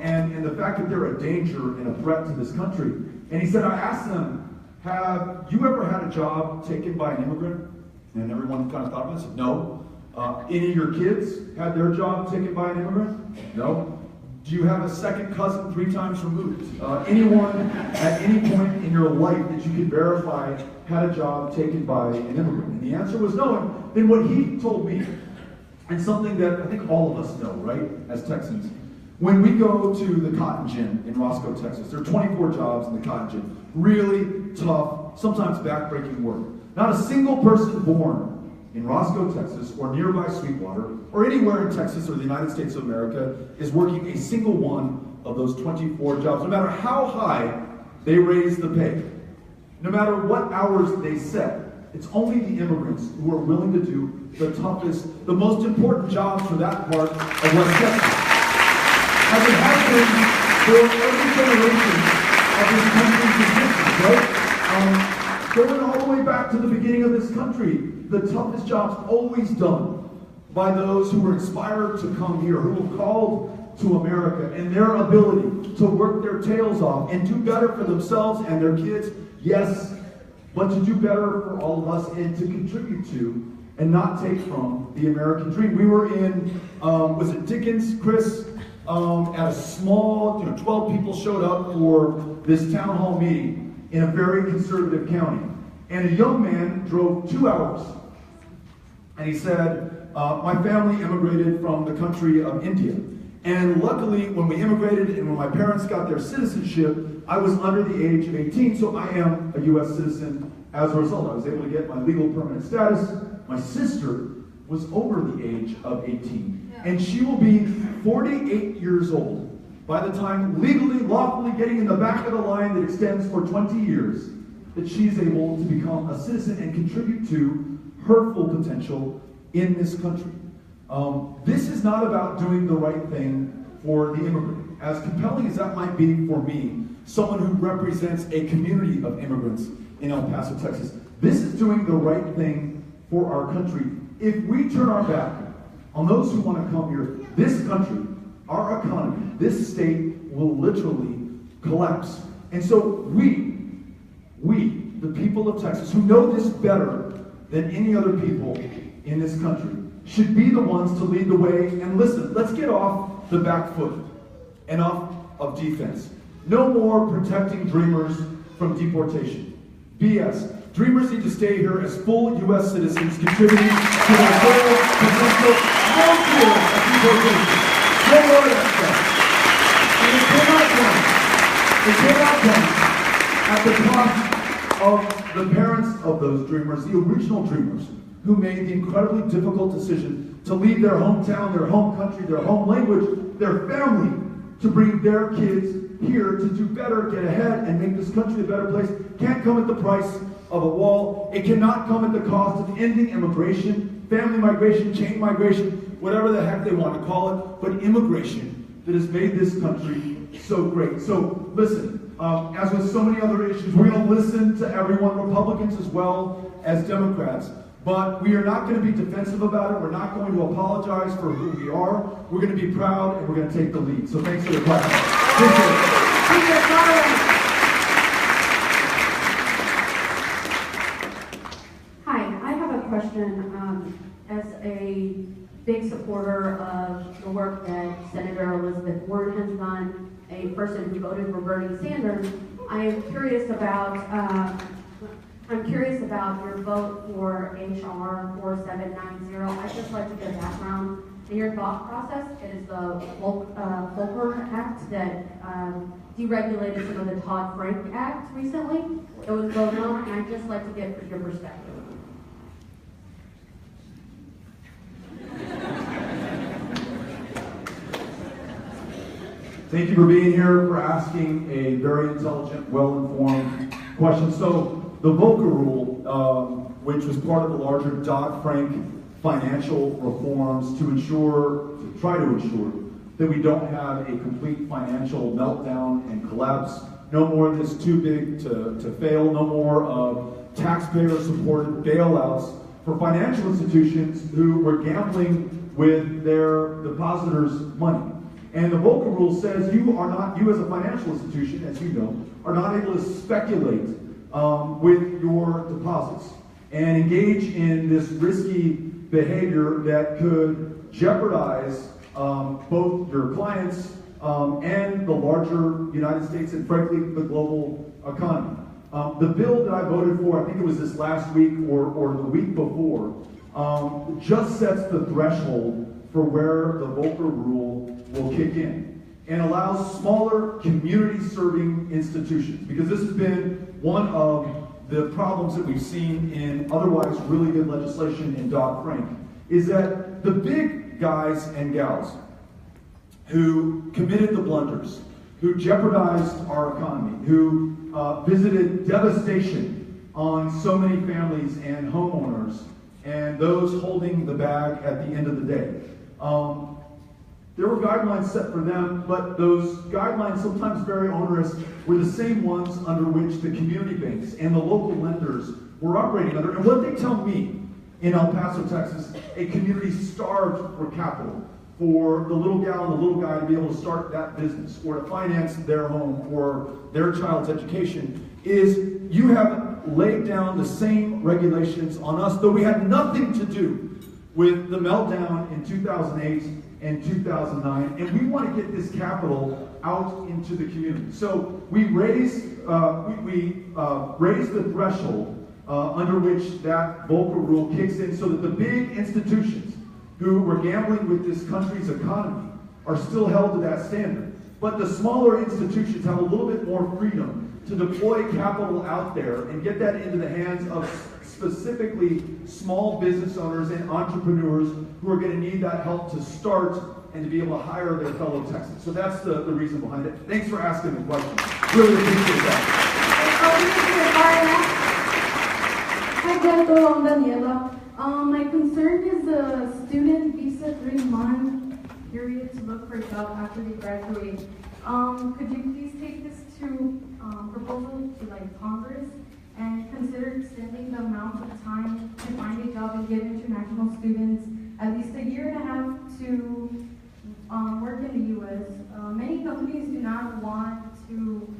and the fact that they're a danger and a threat to this country. And he said, I asked them, have you ever had a job taken by an immigrant? And everyone kind of thought about it. Said, no. Any of your kids had their job taken by an immigrant? No. Do you have a second cousin 3 times removed? Anyone at any point in your life that you could verify had a job taken by an immigrant? And the answer was no. And then what he told me, and something that I think all of us know, right, as Texans, when we go to the cotton gin in Roscoe, Texas, there are 24 jobs in the cotton gin. Really tough, sometimes backbreaking work. Not a single person born in Roscoe, Texas, or nearby Sweetwater, or anywhere in Texas or the United States of America is working a single one of those 24 jobs, no matter how high they raise the pay, no matter what hours they set. It's only the immigrants who are willing to do the toughest, the most important jobs for that part of West Texas. As it has been for every generation of this country's existence, right? Going all the way back to the beginning of this country, the toughest jobs always done by those who were inspired to come here, who were called to America, and their ability to work their tails off and do better for themselves and their kids, yes, but to do better for all of us and to contribute to and not take from the American dream. We were in, was it Dickens, Chris? At a small, 12 people showed up for this town hall meeting in a very conservative county. And a young man drove 2 hours. And he said, my family immigrated from the country of India. And luckily, when we immigrated and when my parents got their citizenship, I was under the age of 18, so I am a U.S. citizen as a result. I was able to get my legal permanent status. My sister was over the age of 18. And she will be 48 years old by the time legally, lawfully getting in the back of the line that extends for 20 years, that she's able to become a citizen and contribute to her full potential in this country. This is not about doing the right thing for the immigrant. As compelling as that might be for me, someone who represents a community of immigrants in El Paso, Texas, this is doing the right thing for our country. If we turn our back on those who want to come here, this country, our economy, this state will literally collapse. And so we, the people of Texas, who know this better than any other people in this country, should be the ones to lead the way. And listen, let's get off the back foot and off of defense. No more protecting dreamers from deportation. BS. Dreamers need to stay here as full U.S. citizens, contributing to their full potential. No fear of deportation. No more of that stuff. And it cannot come at the cost of the parents of those dreamers, the original dreamers, who made the incredibly difficult decision to leave their hometown, their home country, their home language, their family, to bring their kids here to do better, get ahead, and make this country a better place. Can't come at the price of a wall. It cannot come at the cost of ending immigration, family migration, chain migration, whatever the heck they want to call it, but immigration that has made this country so great. So listen, as with so many other issues, we're going to listen to everyone, Republicans as well as Democrats. But we are not going to be defensive about it. We're not going to apologize for who we are. We're going to be proud, and we're going to take the lead. So thanks for your question. Hi, I have a question. As a big supporter of the work that Senator Elizabeth Warren has done, a person who voted for Bernie Sanders, I am curious about your vote for H.R. 4790. I'd just like to get a background in your thought process. It is the Volcker Act that deregulated some of the Dodd-Frank Act recently. It was voted on, and I'd just like to get your perspective. Thank you for being here, for asking a very intelligent, well-informed question. So the Volcker Rule, which was part of the larger Dodd-Frank financial reforms to try to ensure that we don't have a complete financial meltdown and collapse. No more that's too big to fail. No more of taxpayer-supported bailouts for financial institutions who were gambling with their depositors' money. And the Volcker Rule says you as a financial institution, as you know, are not able to speculate with your deposits and engage in this risky behavior that could jeopardize both your clients and the larger United States and frankly the global economy. The bill that I voted for, I think it was this last week or the week before, just sets the threshold for where the Volcker Rule will kick in and allows smaller community-serving institutions, because this has been one of the problems that we've seen in otherwise really good legislation in Dodd-Frank, is that the big guys and gals who committed the blunders, who jeopardized our economy, who visited devastation on so many families and homeowners and those holding the bag at the end of the day. There were guidelines set for them, but those guidelines, sometimes very onerous, were the same ones under which the community banks and the local lenders were operating under. And what they tell me in El Paso, Texas, a community starved for capital, for the little gal and the little guy to be able to start that business or to finance their home or their child's education, is you have laid down the same regulations on us, though we had nothing to do with the meltdown in 2008 and 2009, and we want to get this capital out into the community. So we raised the threshold under which that Volcker Rule kicks in, so that the big institutions who were gambling with this country's economy are still held to that standard. But the smaller institutions have a little bit more freedom to deploy capital out there and get that into the hands of specifically small business owners and entrepreneurs who are going to need that help to start and to be able to hire their fellow Texans. So that's the reason behind it. Thanks for asking the question. Really appreciate that. Hi, Beto. I'm Daniela. My concern is the student visa 3-month period to look for a job after they graduate. Could you please take this to proposal to Congress and consider extending the amount of time to find a job and give international students at least a year and a half to work in the U.S. Many companies do not want to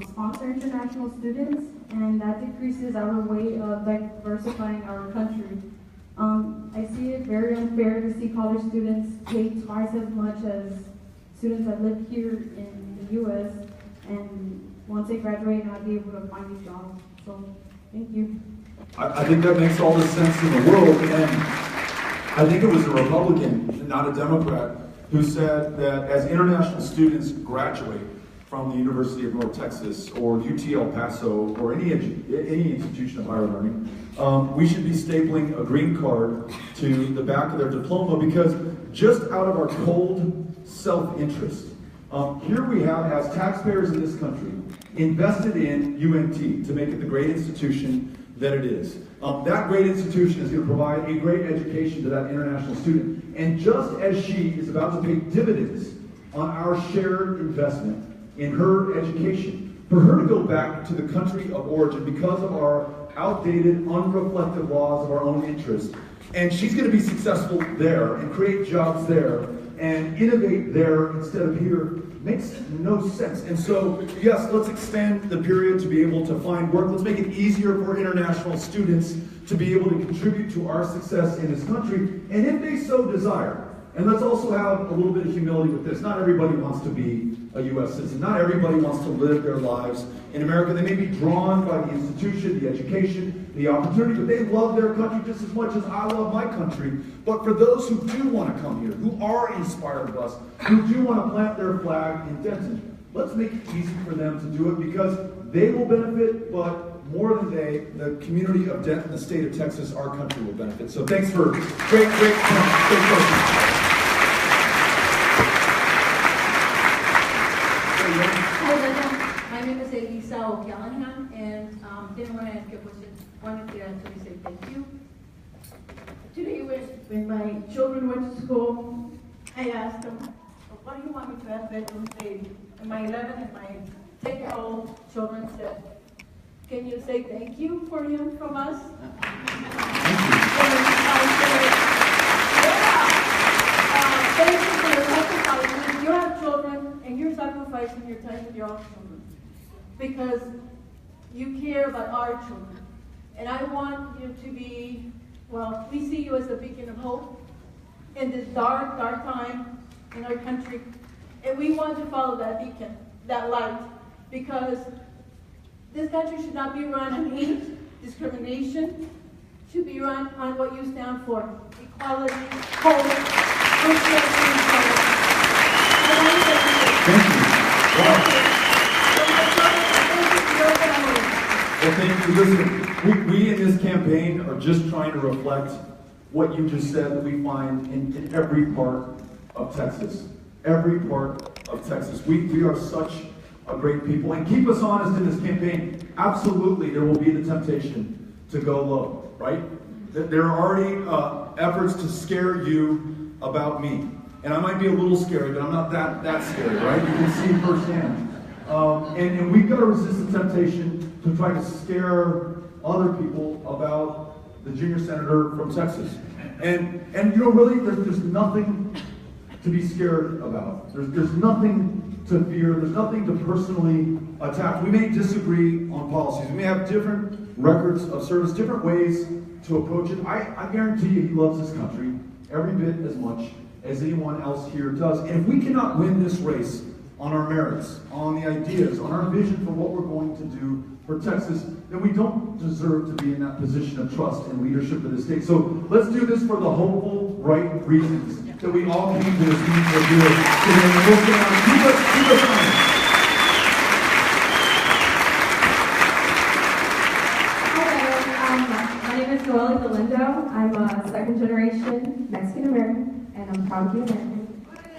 sponsor international students, and that decreases our way of diversifying our country. I see it very unfair to see college students pay twice as much as students that live here in the U.S. and once they graduate not be able to find a job. So, thank you. I think that makes all the sense in the world, and I think it was a Republican, not a Democrat, who said that as international students graduate from the University of North Texas or UT El Paso or any institution of higher learning, we should be stapling a green card to the back of their diploma, because just out of our cold self-interest, here we have, as taxpayers in this country, invested in UNT to make it the great institution that it is. That great institution is going to provide a great education to that international student. And just as she is about to pay dividends on our shared investment in her education, for her to go back to the country of origin because of our outdated, unreflective laws of our own interest, and she's going to be successful there and create jobs there and innovate there instead of here, makes no sense. And so, yes, let's extend the period to be able to find work. Let's make it easier for international students to be able to contribute to our success in this country, and if they so desire. And let's also have a little bit of humility with this. Not everybody wants to be a U.S. citizen. Not everybody wants to live their lives in America. They may be drawn by the institution, the education, the opportunity, but they love their country just as much as I love my country. But for those who do want to come here, who are inspired by us, who do want to plant their flag in Denton, let's make it easy for them to do it, because they will benefit, but more than they, the community of Denton, the state of Texas, our country will benefit. So thanks for great question. name is Elisa O'Callahan, and didn't want to ask a question. Wanted to actually say thank you. Today, when my children went to school, I asked them, what do you want me to ask Beto to say? And my 11 and my 10-year-old children said, can you say thank you for him from us? Thank you for your sacrifice. You have children, and you're sacrificing your time with your own children because you care about our children. And I want you to be, well, we see you as a beacon of hope in this dark, dark time in our country. And we want to follow that beacon, that light, because this country should not be run on hate, discrimination, should be run on what you stand for, equality, hope, respect, and equality. Thank you. Well, thank you. Listen, we in this campaign are just trying to reflect what you just said that we find in every part of Texas. Every part of Texas. We are such a great people. And keep us honest in this campaign. Absolutely, there will be the temptation to go low, right? There are already efforts to scare you about me. And I might be a little scary, but I'm not that scary, right? You can see firsthand. And we've got to resist the temptation to try to scare other people about the junior senator from Texas. And you know, really, there's nothing to be scared about. There's nothing to fear. There's nothing to personally attack. We may disagree on policies. We may have different records of service, different ways to approach it. I guarantee you he loves this country every bit as much as anyone else here does. And if we cannot win this race on our merits, on the ideas, on our vision for what we're going to do for Texas, then we don't deserve to be in that position of trust and leadership of the state. So let's do this for the hopeful, right reasons that we all came to this meeting to do it today. And we'll stay on. Keep us honest. Hi, my name is Noelle Galindo. I'm a second-generation Mexican-American, and I'm proud to be American.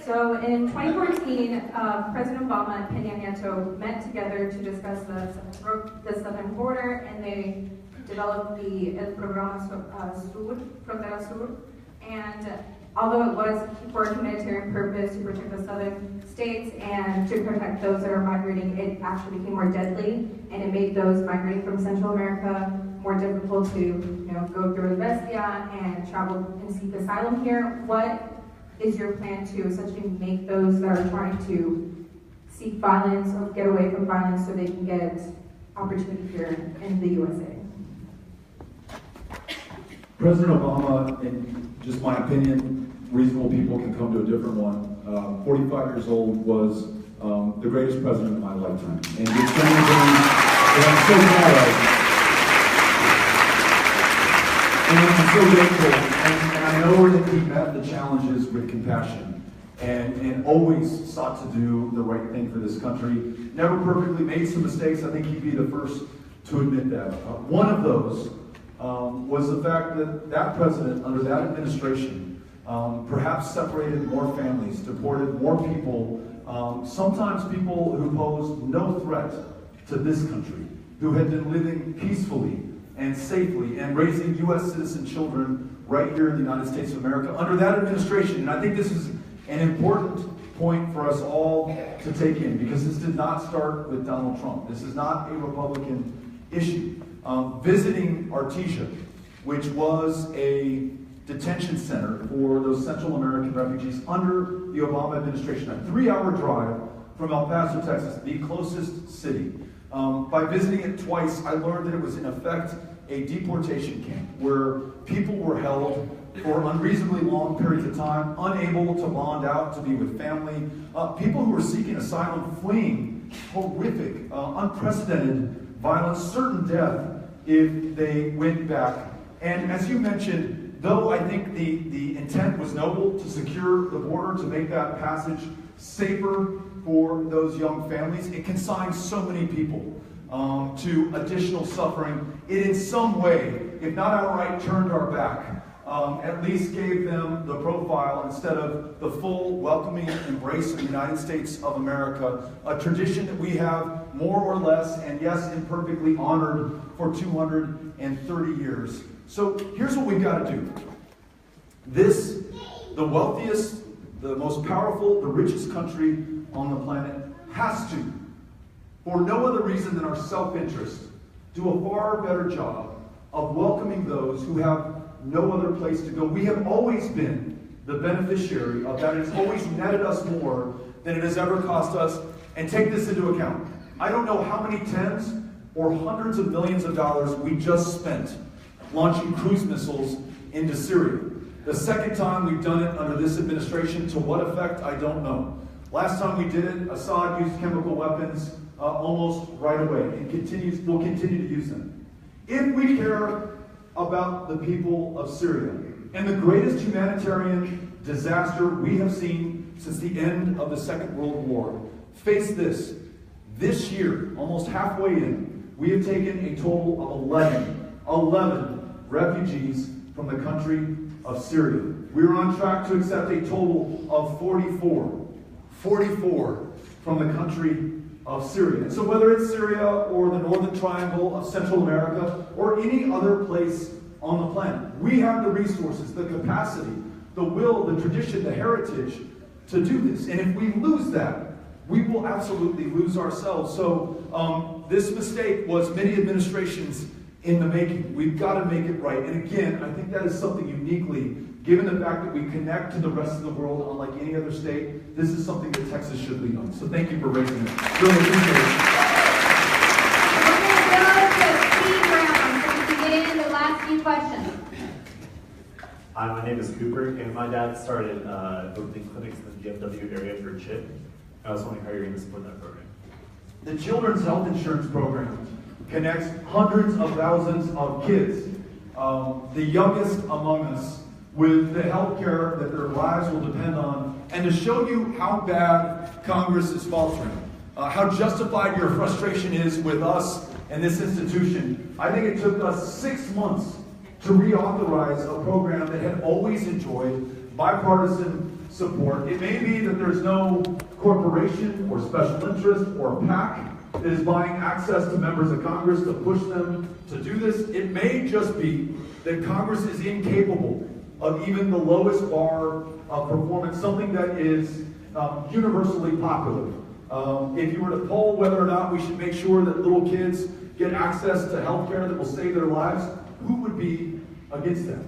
So in 2014, President Obama and Peña Nieto met together to discuss the southern border, and they developed the El Programa Sur, Frontera Sur. And although it was for a humanitarian purpose to protect the southern states and to protect those that are migrating, it actually became more deadly, and it made those migrating from Central America more difficult to, go through Bestia and travel and seek asylum here. What is your plan to essentially make those that are trying to seek violence or get away from violence so they can get opportunity here in the USA? President Obama, in just my opinion, reasonable people can come to a different one. 45 years old was the greatest president of my lifetime. And it's something that I'm so proud of. And I'm so grateful. And I know that he met the challenges with compassion and always sought to do the right thing for this country. Never perfectly, made some mistakes. I think he'd be the first to admit that. One of those was the fact that that president, under that administration, perhaps separated more families, deported more people, sometimes people who posed no threat to this country, who had been living peacefully and safely and raising U.S. citizen children right here in the United States of America under that administration. And I think this is an important point for us all to take in, because this did not start with Donald Trump. This is not a Republican issue. Visiting Artesia, which was a detention center for those Central American refugees under the Obama administration, a 3-hour drive from El Paso, Texas, the closest city. By visiting it twice, I learned that it was in effect a deportation camp where people were held for unreasonably long periods of time, unable to bond out to be with family. People who were seeking asylum, fleeing horrific, unprecedented violence, certain death if they went back. And as you mentioned, though I think the intent was noble to secure the border, to make that passage safer for those young families, it consigns so many people to additional suffering. It in some way, if not outright, turned our back at least gave them the profile instead of the full welcoming embrace of the United States of America, a tradition that we have more or less, and yes, imperfectly honored for 230 years. So here's what we've got to do. This, the wealthiest, the most powerful, the richest country on the planet, has to, for no other reason than our self-interest, do a far better job of welcoming those who have no other place to go. We have always been the beneficiary of that. It has always netted us more than it has ever cost us. And take this into account. I don't know how many tens or hundreds of millions of dollars we just spent launching cruise missiles into Syria. The second time we've done it under this administration, to what effect, I don't know. Last time we did it, Assad used chemical weapons almost right away, and will continue to use them. If we care about the people of Syria and the greatest humanitarian disaster we have seen since the end of the Second World War, face this. This year, almost halfway in, we have taken a total of 11 refugees from the country of Syria. We are on track to accept a total of 44 from the country of Syria. And so whether it's Syria or the Northern Triangle of Central America or any other place on the planet, we have the resources, the capacity, the will, the tradition, the heritage to do this. And if we lose that, we will absolutely lose ourselves. So this mistake was many administrations in the making. We've got to make it right. And again, I think that is something uniquely, given the fact that we connect to the rest of the world unlike any other state, this is something that Texas should lead on. So thank you for raising it. Really appreciate it. We're going to go to speed round so we can get into the last few questions. Hi, my name is Cooper, and my dad started opening clinics in the DFW area for CHIP. I was wondering how you're going to support that program. The Children's Health Insurance Program connects hundreds of thousands of kids, the youngest among us, with the health care that their lives will depend on, and to show you how bad Congress is faltering, how justified your frustration is with us and this institution. I think it took us 6 months to reauthorize a program that had always enjoyed bipartisan support. It may be that there's no corporation or special interest or PAC that is buying access to members of Congress to push them to do this. It may just be that Congress is incapable of even the lowest bar of performance, something that is universally popular. If you were to poll whether or not we should make sure that little kids get access to health care that will save their lives, who would be against that?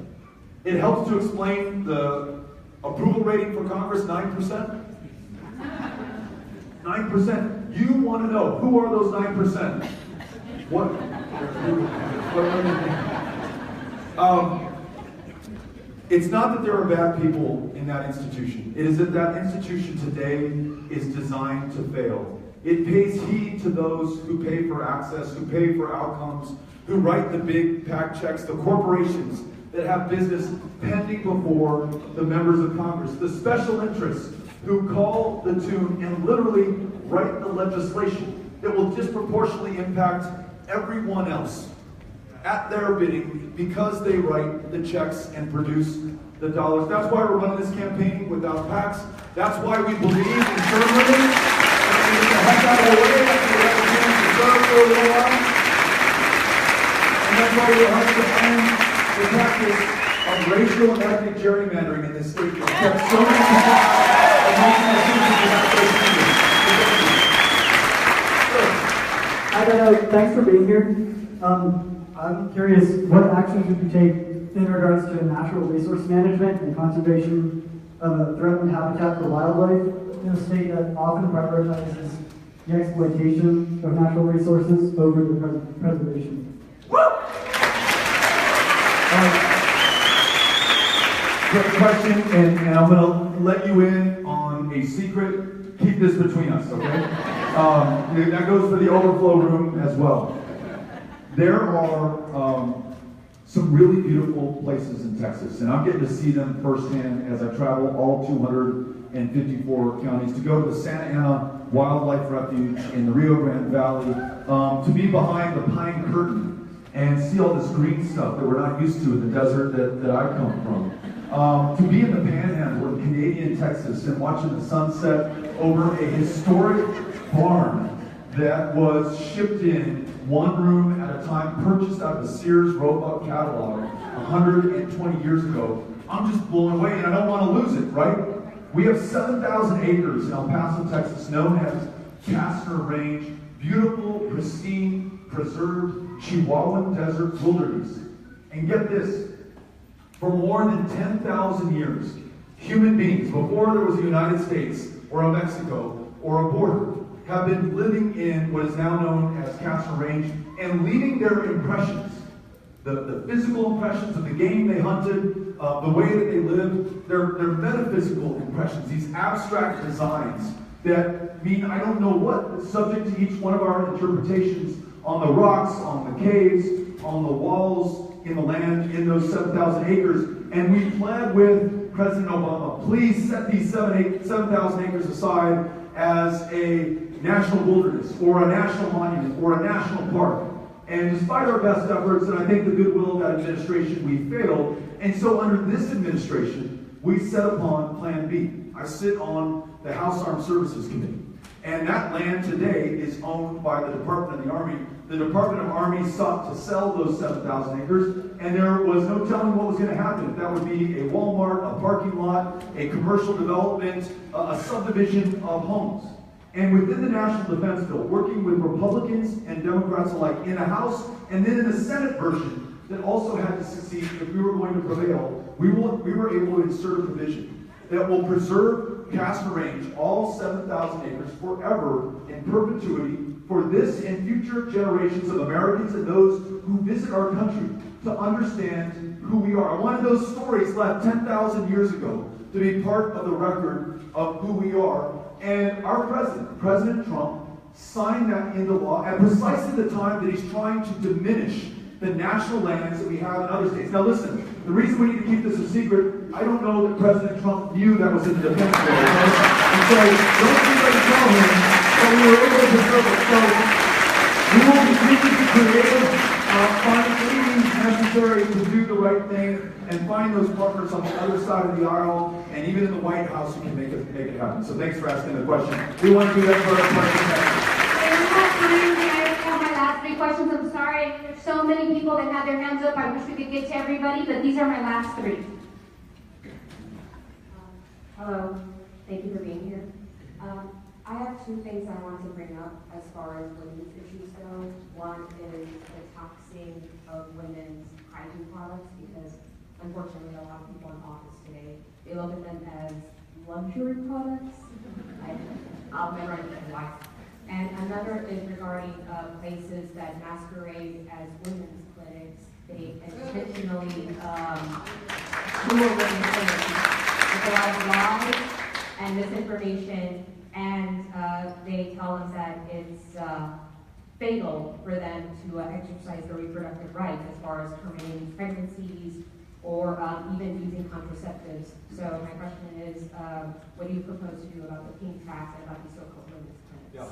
It helps to explain the approval rating for Congress, 9%. 9%. You want to know, who are those 9%? What? It's not that there are bad people in that institution. It is that that institution today is designed to fail. It pays heed to those who pay for access, who pay for outcomes, who write the big PAC checks, the corporations that have business pending before the members of Congress, the special interests who call the tune and literally write the legislation that will disproportionately impact everyone else at their bidding because they write the checks and produce the dollars. That's why we're running this campaign without PACs. That's why we believe in term limits. And we get the heck out of the way after we have a chance to serve for a little while. And that's why we're helping to end the practice of racial and ethnic gerrymandering in this state that kept so many people from making decisions about their future. Hi, Beto. Thanks for being here. I'm curious, what actions would you take in regards to natural resource management and conservation of threatened habitat for wildlife in a state that often prioritizes the exploitation of natural resources over the preservation? Great question, and I'm going to let you in on a secret. Keep this between us, okay? That goes for the overflow room as well. There are some really beautiful places in Texas, and I'm getting to see them firsthand as I travel all 254 counties, to go to the Santa Ana Wildlife Refuge in the Rio Grande Valley, to be behind the pine curtain and see all this green stuff that we're not used to in the desert that I come from. To be in the Panhandle in Canadian Texas and watching the sunset over a historic barn that was shipped in one room at a time, purchased out of a Sears Roebuck catalog 120 years ago. I'm just blown away, and I don't want to lose it, right? We have 7,000 acres in El Paso, Texas, known as Castner Range, beautiful, pristine, preserved Chihuahuan desert wilderness. And get this, for more than 10,000 years, human beings, before there was a United States or a Mexico or a border, have been living in what is now known as Castner Range and leaving their impressions, the physical impressions of the game they hunted, the way that they lived, their metaphysical impressions, these abstract designs that mean I don't know what, subject to each one of our interpretations on the rocks, on the caves, on the walls, in the land, in those 7,000 acres. And we pled with President Obama, please set these 7,000 acres aside as a national wilderness, or a national monument, or a national park. And despite our best efforts, and I think the goodwill of that administration, we failed. And so under this administration, we set upon Plan B. I sit on the House Armed Services Committee. And that land today is owned by the Department of the Army. The Department of Army sought to sell those 7,000 acres, and there was no telling what was going to happen. If that would be a Walmart, a parking lot, a commercial development, a subdivision of homes. And within the National Defense Bill, working with Republicans and Democrats alike in the House, and then in the Senate version that also had to succeed if we were going to prevail, we were able to insert a provision that will preserve Castner Range, all 7,000 acres, forever in perpetuity for this and future generations of Americans and those who visit our country to understand who we are. I wanted those stories left 10,000 years ago to be part of the record of who we are. And our president, President Trump, signed that into law at precisely the time that he's trying to diminish the national lands that we have in other states. Now listen, the reason we need to keep this a secret, I don't know that President Trump knew that was in the defense bill. And so don't anybody tell him that we were able to preserve it. So we will continue to be creative, find any means necessary to do the right thing, and find those partners on the other side of the aisle, and even in the White House who can make it happen. So thanks for asking the question. We want to do that for our questions. Questions. I'm sorry, there's so many people that have their hands up. I wish we could get to everybody, but these are my last three. Hello, thank you for being here. I have two things I want to bring up as far as women's issues go. One is the taxing of women's hygiene products, because unfortunately a lot of people in office today, they look at them as luxury products. I'll never understand why. And another is regarding places that masquerade as women's clinics. They intentionally do a women's clinic with a lot of lies and misinformation, and they tell us that it's fatal for them to exercise their reproductive rights as far as terminating pregnancies or even using contraceptives. So my question is, what do you propose to do about the pink tax and about these so-called women's clinics? Yeah.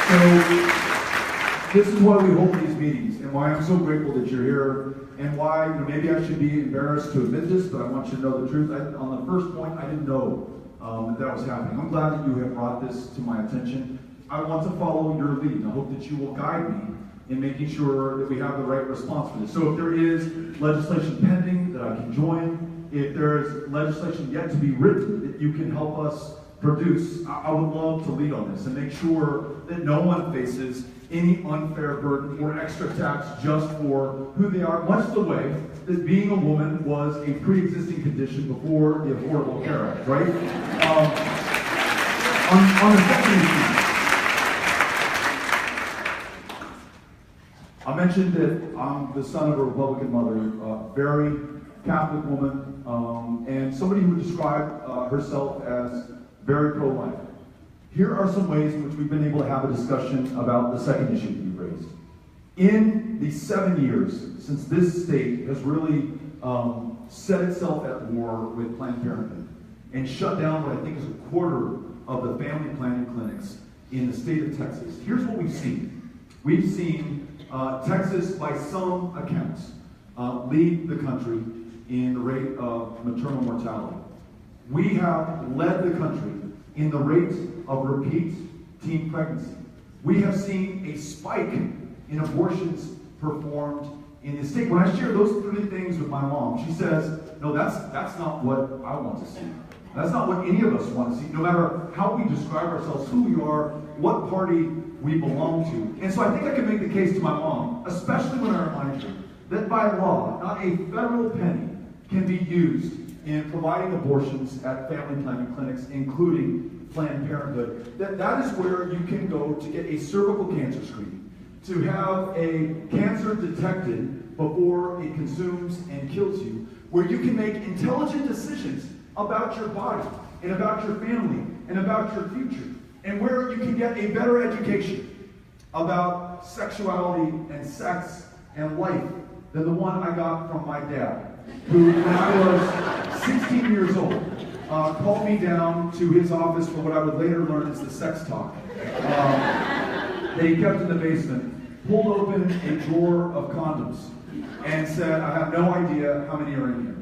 So this is why we hold these meetings, and why I'm so grateful that you're here, and why maybe I should be embarrassed to admit this, but I want you to know the truth. On the first point, I didn't know that was happening. I'm glad that you have brought this to my attention. I want to follow your lead, and I hope that you will guide me in making sure that we have the right response for this. So if there is legislation pending that I can join, if there is legislation yet to be written that you can help us produce, I would love to lead on this and make sure that no one faces any unfair burden or extra tax just for who they are, much the way that being a woman was a pre-existing condition before the Affordable Care Act, right? On the second issue, I mentioned that I'm the son of a Republican mother, very Catholic woman, and somebody who would describe herself as very pro-life. Here are some ways in which we've been able to have a discussion about the second issue that you've raised. In the 7 years since this state has really set itself at war with Planned Parenthood and shut down what I think is a quarter of the family planning clinics in the state of Texas, here's what we've seen. We've seen Texas, by some accounts, lead the country in the rate of maternal mortality. We have led the country in the rate of repeat teen pregnancy. We have seen a spike in abortions performed in the state. When I share those three things with my mom, she says, no, that's not what I want to see. That's not what any of us want to see, no matter how we describe ourselves, who we are, what party we belong to. And so I think I can make the case to my mom, especially when I remind her that by law, not a federal penny can be used in providing abortions at family planning clinics, including Planned Parenthood. That is where you can go to get a cervical cancer screening, to have a cancer detected before it consumes and kills you, where you can make intelligent decisions about your body and about your family and about your future, and where you can get a better education about sexuality and sex and life than the one I got from my dad, who, when I was 16 years old, called me down to his office for what I would later learn is the sex talk that he kept in the basement, pulled open a drawer of condoms, and said, I have no idea how many are in here.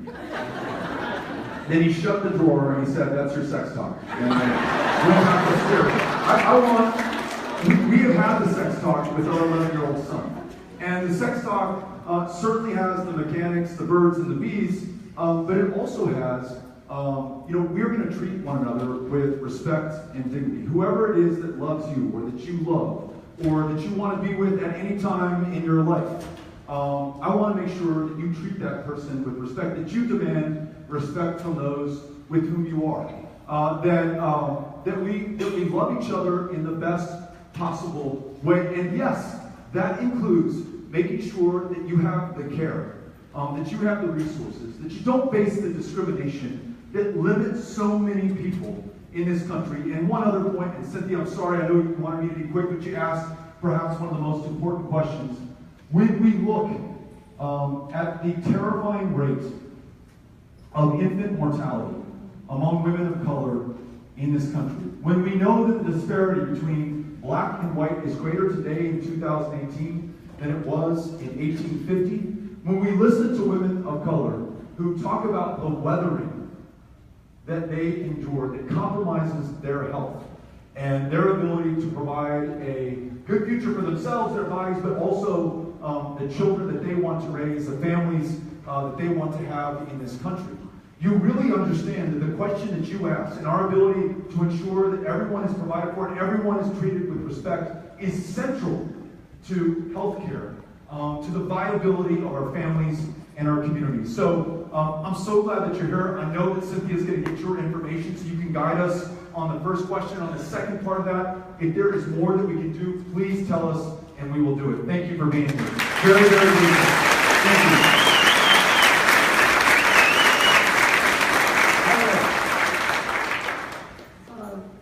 Then he shut the drawer and he said, that's your sex talk. And we don't have to steer it. We have had the sex talk with our 11-year-old son. And the sex talk certainly has the mechanics, the birds and the bees, but it also has, we're going to treat one another with respect and dignity. Whoever it is that loves you or that you love or that you want to be with at any time in your life, I want to make sure that you treat that person with respect, that you demand respect from those with whom you are, that we love each other in the best possible way. And yes, that includes making sure that you have the care, that you have the resources, that you don't face the discrimination that limits so many people in this country. And one other point, and Cynthia, I'm sorry, I know you wanted me to be quick, but you asked perhaps one of the most important questions. When we look at the terrifying rate of infant mortality among women of color in this country, when we know that the disparity between black and white is greater today in 2018 than it was in 1850, when we listen to women of color who talk about the weathering that they endure that compromises their health and their ability to provide a good future for themselves, their bodies, but also the children that they want to raise, the families that they want to have in this country. You really understand that the question that you asked and our ability to ensure that everyone is provided for and everyone is treated with respect is central to healthcare, to the viability of our families and our communities. So I'm so glad that you're here. I know that Cynthia's going to get your information so you can guide us on the first question. On the second part of that, if there is more that we can do, please tell us and we will do it. Thank you for being here. Very, very good. Thank you.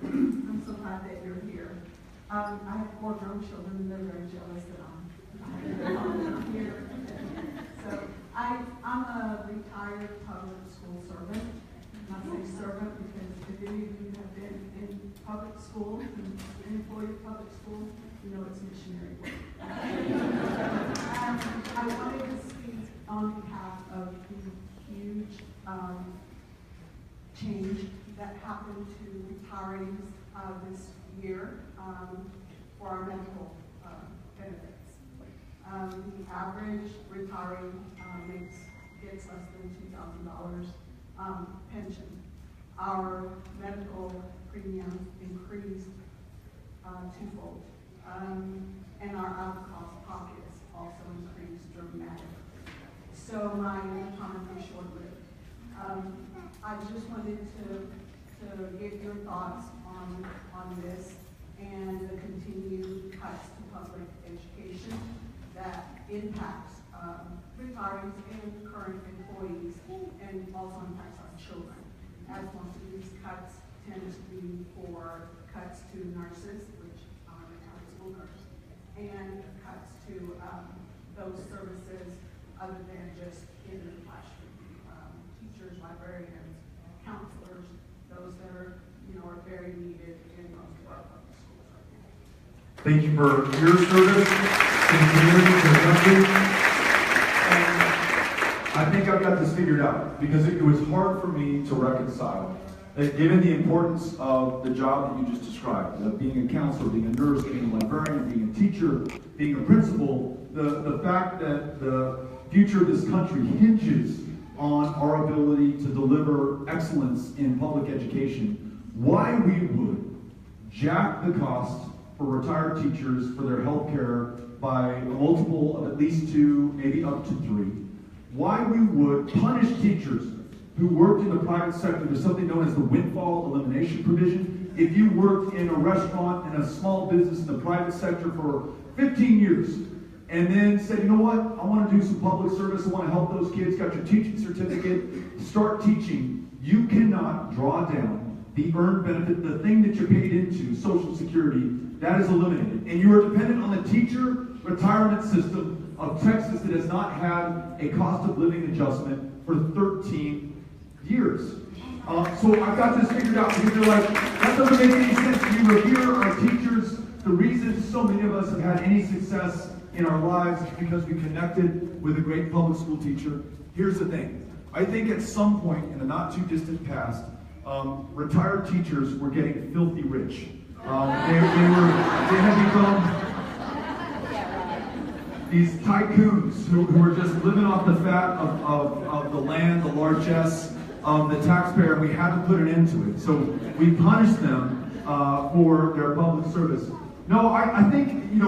I'm so glad that you're here. I have 4 grown children and they're very jealous that I'm here. So I'm a retired public school servant. And I say servant because if any of you have been in public school, an employee of public school, you know it's missionary work. I wanted to speak on behalf of the huge change that happened to retirees this year for our medical benefits. The average retiree gets less than $2,000 pension. Our medical premium increased twofold, and our out-of-cost pockets also increased dramatically. So my time was short-lived. I just wanted to get your thoughts on this and the continued cuts to public education that impacts retirees and current employees and also impacts our children, as most of these cuts tend to be for cuts to nurses, which I'm a retired school nurse, and cuts to those services other than just in the classroom. Teachers, librarians, counselors, those that are, are very needed in most of our public schools right now. Thank you for your service to the community, to the country. And I think I've got this figured out because it was hard for me to reconcile that given the importance of the job that you just described, of being a counselor, being a nurse, being a librarian, being a teacher, being a principal, the fact that the future of this country hinges on our ability to deliver excellence in public education, why we would jack the cost for retired teachers for their health care by a multiple of at least 2, maybe up to 3, why we would punish teachers who worked in the private sector. There's something known as the windfall elimination provision. If you worked in a restaurant and a small business in the private sector for 15 years and then said, you know what, I want to do some public service, I want to help those kids, got your teaching certificate, start teaching, you cannot draw down the earned benefit, the thing that you're paid into, Social Security, that is eliminated. And you are dependent on the teacher retirement system of Texas that has not had a cost of living adjustment for 13 years. So I've got this figured out because you're like, that doesn't make any sense. We revere our teachers. The reason so many of us have had any success in our lives is because we connected with a great public school teacher. Here's the thing. I think at some point in the not too distant past, retired teachers were getting filthy rich. They had become these tycoons who were just living off the fat of the land, the largesse, the taxpayer. We had to put an end to it. So we punished them for their public service. No, I think,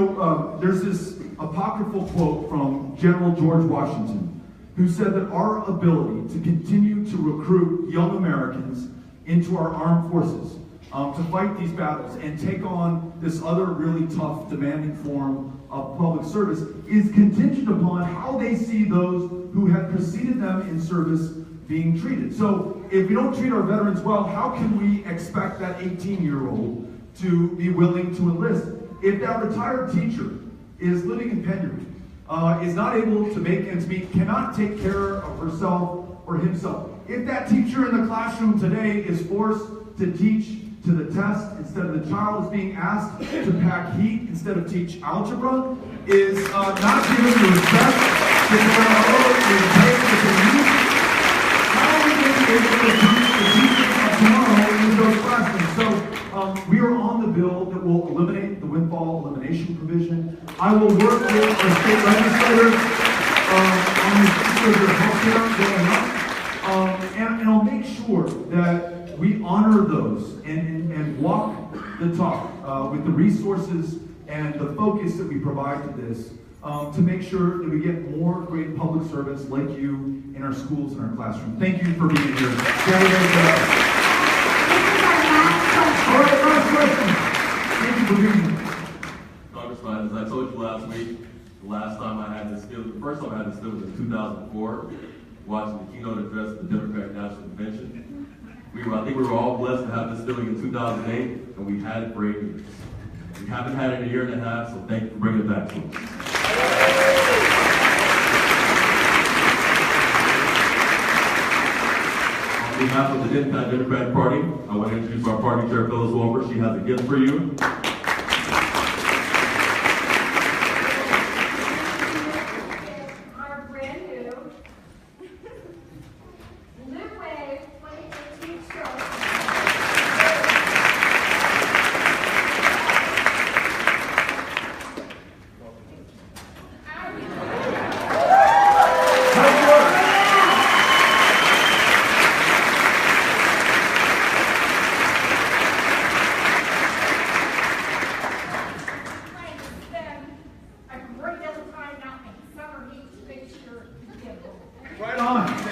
there's this apocryphal quote from General George Washington, who said that our ability to continue to recruit young Americans into our armed forces, to fight these battles and take on this other really tough, demanding form of public service is contingent upon how they see those who had preceded them in service being treated. So if we don't treat our veterans well, how can we expect that 18-year-old to be willing to enlist? If that retired teacher is living in penury, is not able to make ends meet, cannot take care of herself or himself, if that teacher in the classroom today is forced to teach to the test instead of the child is being asked to pack heat instead of teach algebra, is not given the respect that is paid that they need, how are we going to be able to teach the teachers of tomorrow in those classrooms? So we are on the bill that will eliminate the windfall elimination provision. I will work with our state legislators on the issue of their health care going up, and I'll make sure that we honor those and walk the talk with the resources and the focus that we provide to this to make sure that we get more great public service like you in our schools and our classrooms. Thank you for being here. All right, last question. Thank you for being here. Congressman, as I told you last week, the last time I had this feeling, the first time I had this feeling was in 2004, watching the keynote address of the Democratic National Convention. I think we were all blessed to have this feeling in 2008, and we had it for 8 years. We haven't had it in a year and a half, so thank you for bringing it back to us. On behalf of the Denton Democratic Party, I want to introduce our party chair, Phyllis Wolfer. She has a gift for you. Right on. Let me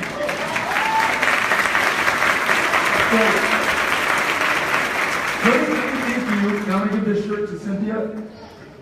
thank you. Now I'm going to give this shirt to Cynthia.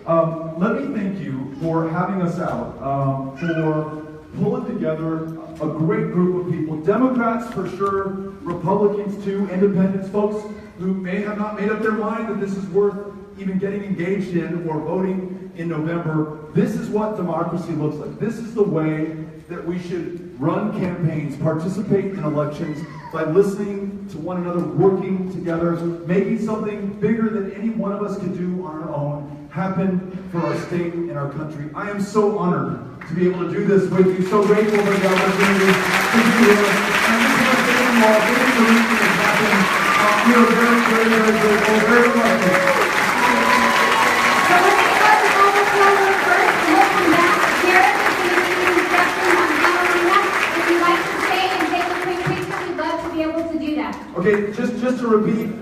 Let me thank you for having us out, for pulling together a great group of people. Democrats for sure, Republicans too, independents, folks who may have not made up their mind that this is worth even getting engaged in or voting in November. This is what democracy looks like. This is the way that we should run campaigns, participate in elections by listening to one another, working together, making something bigger than any one of us could do on our own happen for our state and our country. I am so honored to be able to do this with you. So grateful for the opportunity to be here. And I just want to thank you all. Thank you for making this happen. We are very, very, very grateful, very lucky. So we're going to go to overflow room first, and we'll come back. Jared is going to give you instructions on how to do that. If you'd like to stay and take a quick picture, we'd love to be able to do that. Okay, just to repeat,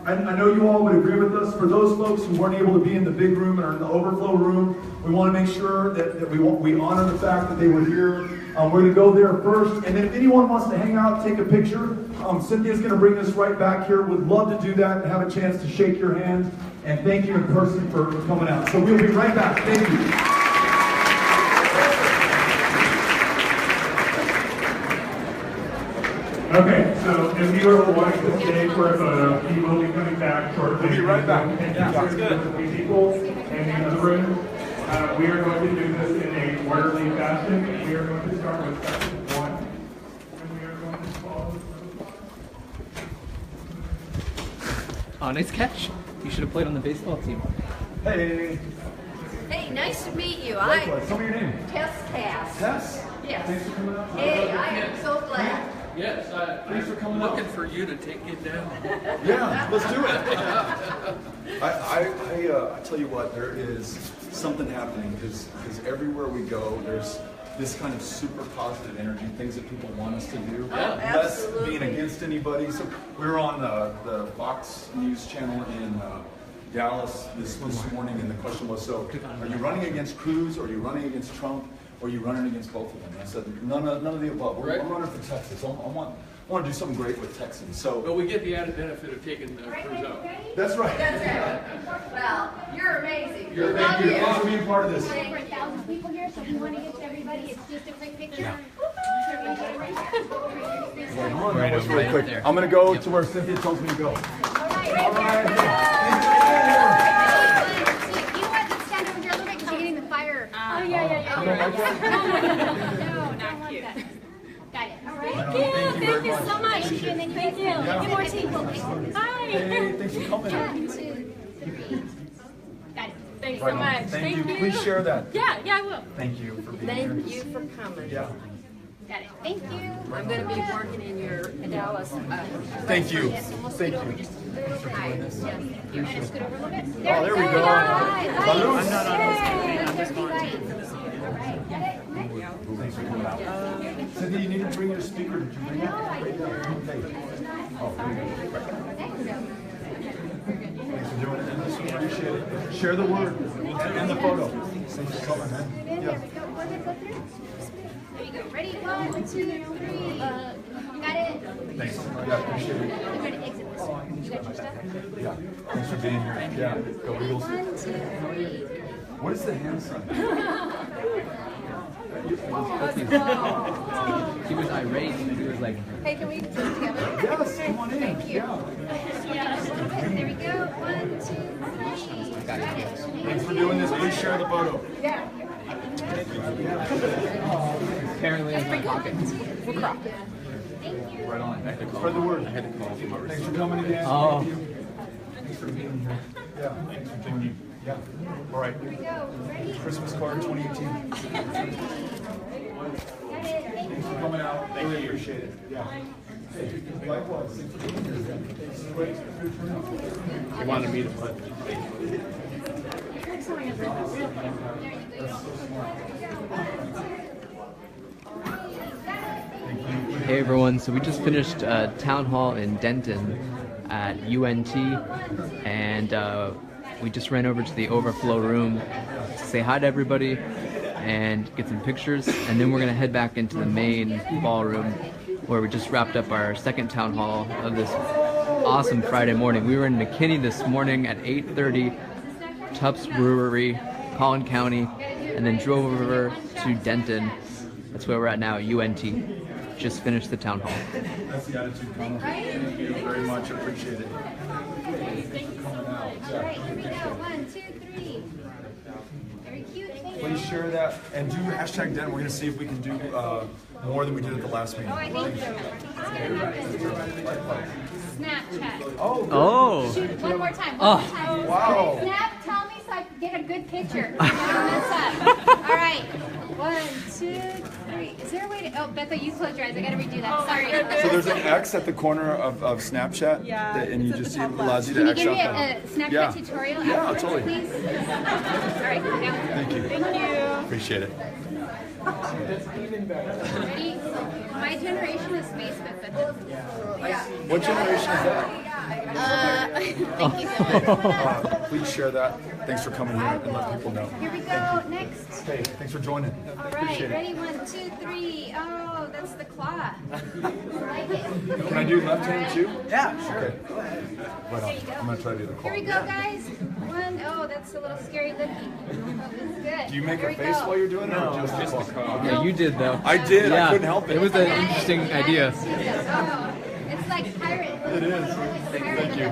I know you all would agree with us. For those folks who weren't able to be in the big room and are in the overflow room, we want to make sure that we honor the fact that they were here. We're going to go there first, and then if anyone wants to hang out, take a picture, Cynthia's going to bring us right back here. Would love to do that and have a chance to shake your hand, and thank you in person for coming out. So we'll be right back. Thank you. Okay, so if you are wanting to stay for a photo, he will be coming back shortly. We'll be right back. And Yeah, sounds good. People in the other room, we are going to do this in a orderly fashion. We are going to start with section 1, and we are going to follow. Oh, nice catch. You should have played on the baseball team. Hey. Hey, nice to meet you. Likewise. Tell me your name. Tess. Tess? Yes. Thanks for coming out. Hey, I am so glad. Yes, Thanks for coming looking out. for you to take it down. Yeah, let's do it. I tell you what, there is something happening because everywhere we go, there's this kind of super positive energy, things that people want us to do. Yeah, Less absolutely. being against anybody. So we were on the Fox News channel in Dallas this morning, and the question was, so are you running against Cruz, or are you running against Trump, or are you running against both of them? And I said, none of the above. I'm running for Texas. I want to do something great with Texans. So, But we get the added benefit of taking Cruz out. that's right. That's right. Well, you're amazing. Thank you. Thanks for being part of this. There are 1,000 people here, so if you want to get to everybody, it's just a quick picture. Right over really quick. I'm going to go to where Cynthia tells me to go. All right. You know what? Let's stand over here a little bit because you're getting the fire. Oh, yeah. No, not cute. Got it. All right. Thank you so much. Thank you. And then you Thank you. get more people. Hi. Hey, thanks for coming. 1, 2, 3. Got it. Thanks Right so on. much. Thank you. Please share that. Yeah, I will. Thank you for being here. Thank you for coming. Yeah. Got it. Thank you. I'm going to be working in your Dallas. Thank you. Thank you. Hi. Yes. You want to scoot over a little bit? Oh, there we go. Salud. I'm not on Yay. I'm just going Thanks for coming out. Cynthia, you need to bring your speaker. Did you bring it? No, I did not. Okay. Oh, there you go. Thanks for doing it. Appreciate it. Share the word and the photo. Thanks for coming, man. There we go. Go through. There you go. Ready? 1, 2, 3. Got it? Thanks. Yeah, appreciate it. You're going to exit this way. You got your stuff? Yeah. Thanks for being here. Yeah. Go Ready? Eagles. 1, 2, 3. What is the hand sign? He was irate. He was like, Hey, can we do it together? Yes, come on in. Thank you. Yeah, just a little bit. There we go. 1, 2, 3. Got it. Thanks for doing this. Please share the photo. Yeah. apparently in my pocket. We'll crop. Right on. Spread the word. Thanks for coming again. Oh. Thank you. Thanks for being here. Yeah. Thanks for being here. Yeah. All right. Here we go. Ready? Christmas card 2018. Thanks for coming out. Really appreciate it. Yeah. Hey, likewise. Thanks for being here. This is great. Good turnout. He wanted me to put. Hey everyone, so we just finished town hall in Denton at UNT, and we just ran over to the overflow room to say hi to everybody and get some pictures, and then we're going to head back into the main ballroom where we just wrapped up our second town hall of this awesome Friday morning. We were in McKinney this morning at 8:30, Tufts Brewery, Collin County, and then drove over to Denton. That's where we're at now, UNT. Just finished the town hall. That's the attitude, Connor. Thank you very much. Appreciate it. All right, here we go. 1, 2, 3. Very cute. Thank you. Please share that and do hashtag Denton. We're going to see if we can do more than we did at the last meeting. Oh, I think so. Snapchat. Oh. Oh. Shoot, one more time. Oh. One more time. Wow. Snap, tell me so I can get a good picture. Don't mess up. All right. 1, 2, 3. Is there a way to? Oh, Beto, you close your eyes. I gotta redo that. Sorry. So there's an X at the corner of Snapchat, and you just see it allows you to X out. Can you give me a Snapchat tutorial? Yeah, afterwards, totally. Please. All right. Now. Thank you. Thank you. Appreciate it. Ready? My generation is Facebook, but What generation is that? thank you so much. Please share that. Thanks for coming here and let people know. Here we go. Next. Hey, thanks for joining. All right. Appreciate it. Ready? 1, 2, 3. Oh, that's the claw. I like it. Can I do left hand too? Yeah, sure. Okay. Right on. I'm gonna try to do the claw. Here we go, guys. 1. Oh, that's a little scary looking. Oh, this is good. Do you make Here a we face go. while you're doing it, or just the claw? Yeah, you did though. I did. Yeah. I couldn't help it. It was an interesting idea. Oh, it's like pirate. It is. Thank you.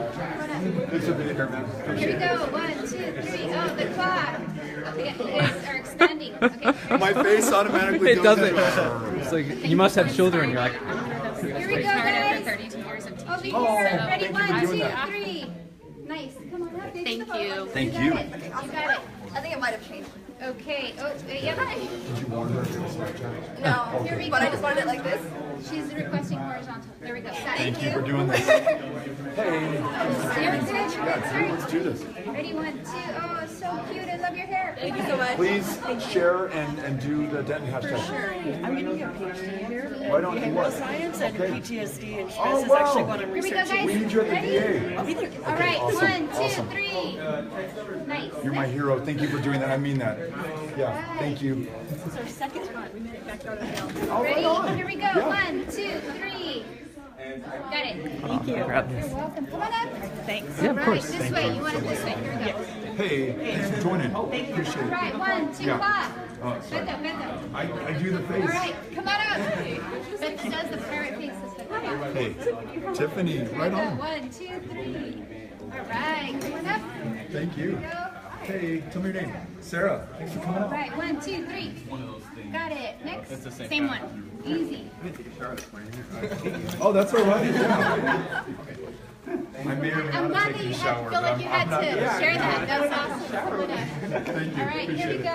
Thanks for being here, man. Here Appreciate we go. 1, 2, 3. Oh, the claw. Okay, are expanding. Okay. My face automatically It goes doesn't. in. It's like you must have children. You're like. Here we go, guys. Over here. Ready? 1, 2, 3. Nice. Come on up. Thank you. Thank You you. got it. You got it. I think it might have changed. Okay. Oh, yeah. Did you warn her to Snapchat? No, Here we but go. I just wanted it like this. She's requesting horizontal. There we go. Thank you for doing this. Hey. Let's do this. Ready? 1, 2. Oh, so cute. I love your hair. Thank you so much. Please share and do the Denton hashtag. Sure. I'm going to get a PhD here in Right on, in what? neuroscience and Okay. PTSD and stress Oh, is wow. actually what I'm Here we go, researching. guys. We need you at the Ready? VA. I'll be there. All right. Awesome. 1, 2, Awesome. 3. Nice. You're my hero. Thank you for doing that. I mean that. Yeah. Thank you. This is our second time. We made it back out of hell. Ready? Here we go. Yeah. 1, 2, 3. Got it. Thank you. Grab You're this. welcome. Come on up. Thanks. Yeah, of course. Right, this way. You want it this way. Here we go. Hey, thanks for joining. Appreciate All it. right. 1, 2, Yeah. clap. Oh, sorry. Beto. I do the All face. right. Come on up. Beto does the pirate face this way. Hey, Tiffany, right on. 1, 2, 3. All right. Come on up. Thank you. Hey, tell me your name. Sarah, thanks for coming All out. right. 1, 2, 3. Got it. Next. Same one. Easy. Oh, that's all right. Yeah. I may or may I'm not glad have that taken you a shower. feel like but you I'm had not to yet. share that. That's awesome. Come on up. Thank you. All right. Here Appreciate we it. go.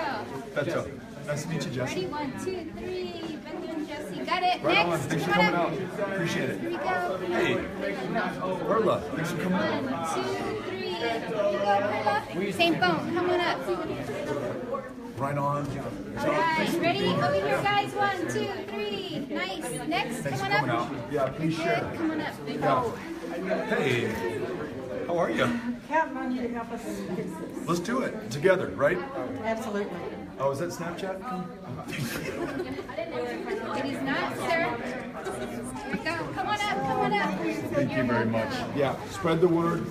Beto, nice to meet you, Jesse. Ready? 1, 2, 3. Beto and Jesse. Got it. Right on. Next. Thanks for Come on coming up. out. Appreciate it. Here we go. Hey, Perla, thanks for coming out. 1, 2, 3. Here we go, Perla. Same phone. Come on up. Right on. All right. Ready? Over here, guys. 1, 2, 3. Nice. Next. Thanks Come for on coming up. out. Yeah, please share. Good. Come on up. Yeah. Hey, how are you? Captain, you help us fix this. Let's do it together, right? Absolutely. Oh, is that Snapchat? It is not, sir. Here we go. Come on up. Come on up. Thank you very much. Yeah, spread the word.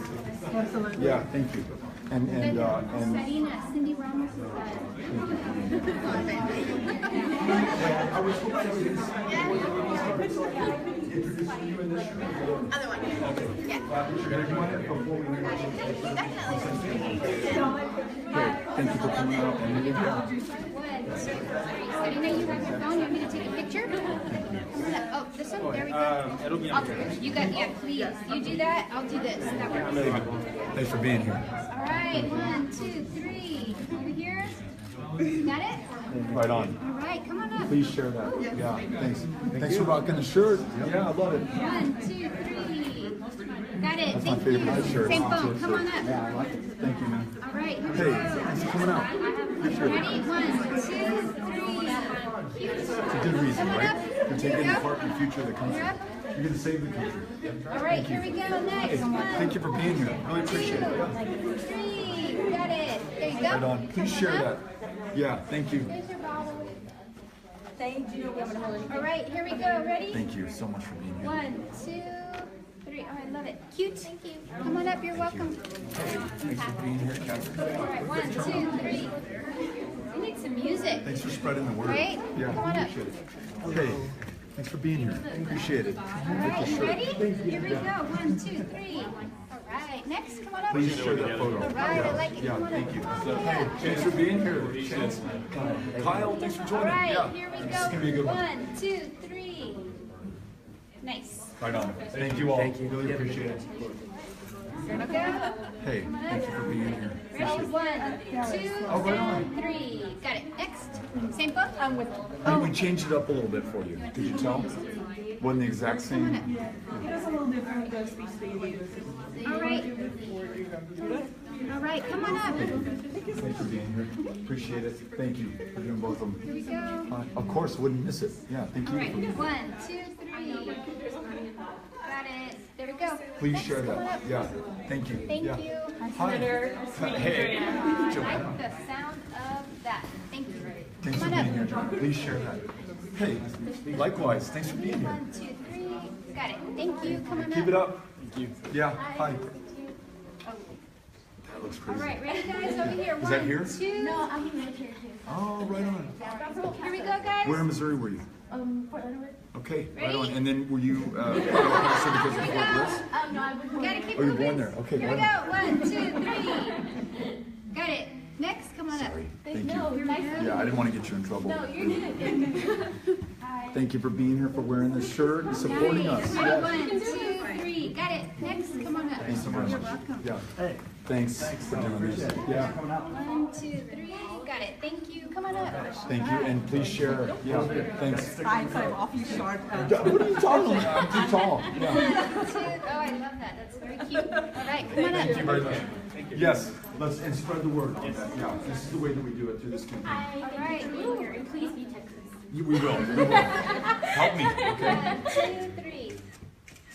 Absolutely. Yeah, thank you. And Sarina, Cindy Ramos is I was hoping introducing you in this room. Other one. Yeah. Do you want it before we Thank you for coming out. Sarina, you have your phone. You want me to take a picture? Oh, this one? There we go. It'll be on You got, yeah, please. You do that. I'll do this. That works. Thanks for being here. All right. 1, 2, 3. Over here. Got it? Right on. All right. Come on up. Please share that. Yeah, thanks. Thanks for rocking the shirt. Yeah, I love it. 1, 2, 3. Got it. That's my Thank favorite you. shirt. Same phone. Come on up. Yeah, I like it. Thank you, man. All right. Here we Hey, go. thanks for coming out. Ready? 1, 2, 3. It's a good reason, right? You're taking the part in the future of the country. You're going to save the country. All right, here we go. Next. 1, Thank you for being here. Really appreciate it. 2, 3. Got it. There you go. Right on. Please share that. Yeah, thank you. There's your bottle. Thank you. All right, here we go. Ready? Thank you so much for being here. 1, 2, 3. All right, love it. Cute. Thank you. Come on up. You're welcome. Thanks for being here, Catherine. All right, 1, 2, 3. We need some music. Thanks for spreading the word. Right? Yeah, Come on up. appreciate it. Hey, thanks for being here. Appreciate it. All right, you ready? Here we go. 1, 2, 3. All right, next. Come on up. Please share that photo. All right, I like it. Yeah, Come on thank up. you. Come on Hey, up. thanks for being here. Chance. Kyle, thanks for All joining. right, Yeah, here we go. this is going to be a good one. 1, 2, 3. Nice. Right on. Thank you all. Thank you. Really appreciate it. Here we go. Hey, thank you for being here. Ready? 1, 2, Oh, right on. and 3. Got it. Next. Same book? I'm with We changed it up a little bit for you. Did you tell? Wasn't the exact same? It is a little different with speech baby. All right. All right, come on up. Thanks for being here. Appreciate it. Thank you for doing both of Here we them. go. Of course, wouldn't miss it. Yeah, thank All you. right, For, 1, 2, 3. Got it. There we go. please Next, share come on that. up. Yeah, thank you. Thank yeah. you. Hi. Hey. I Joanna. like the sound of that. Thank you. Thanks for Come on being here, up. John. Please share that. Hey, likewise. Thanks for being here. 1, 2, 3. Got it. Thank you. Come on up. Keep it up. Thank you. Yeah, hi. Oh. That looks All crazy. right, ready guys? Over here. Is that 1, here? 2. No, I'm here too. Oh, right on. Here we go, guys. Where in Missouri were you? Portland. Okay, right Ready? on. And then were you part of the concert because Here of we Fort go. Bliss? No, I was gotta keep Oh, you're moving. born there. Okay, Here we right go. 1, 2, 3. Got it. Next, come on up. Thank you. No, you're nice. Yeah, I didn't want to get you in trouble. No, you're good. Hi. Thank you for being here, for wearing this shirt and supporting us. Ready? Yes. 1, 2, 3. Got it. Next, come on up. Thanks so much. You're welcome. Yeah. Hey. Thanks for doing this. Yeah. 1, 2, 3. Got it. Thank you. Come on up. Thank you, and please share. Yeah, thanks. I'm awfully short. What are you talking about? I'm too tall. Yeah. 1, 2. Oh, I love that. That's very cute. All right, come on up. Thank you very much. Yes, let's and spread the word on that. Yeah, this is the way that we do it through this campaign. All right. Ooh, please be Texas. We will. We will. Help me, okay? 1, 2, 3.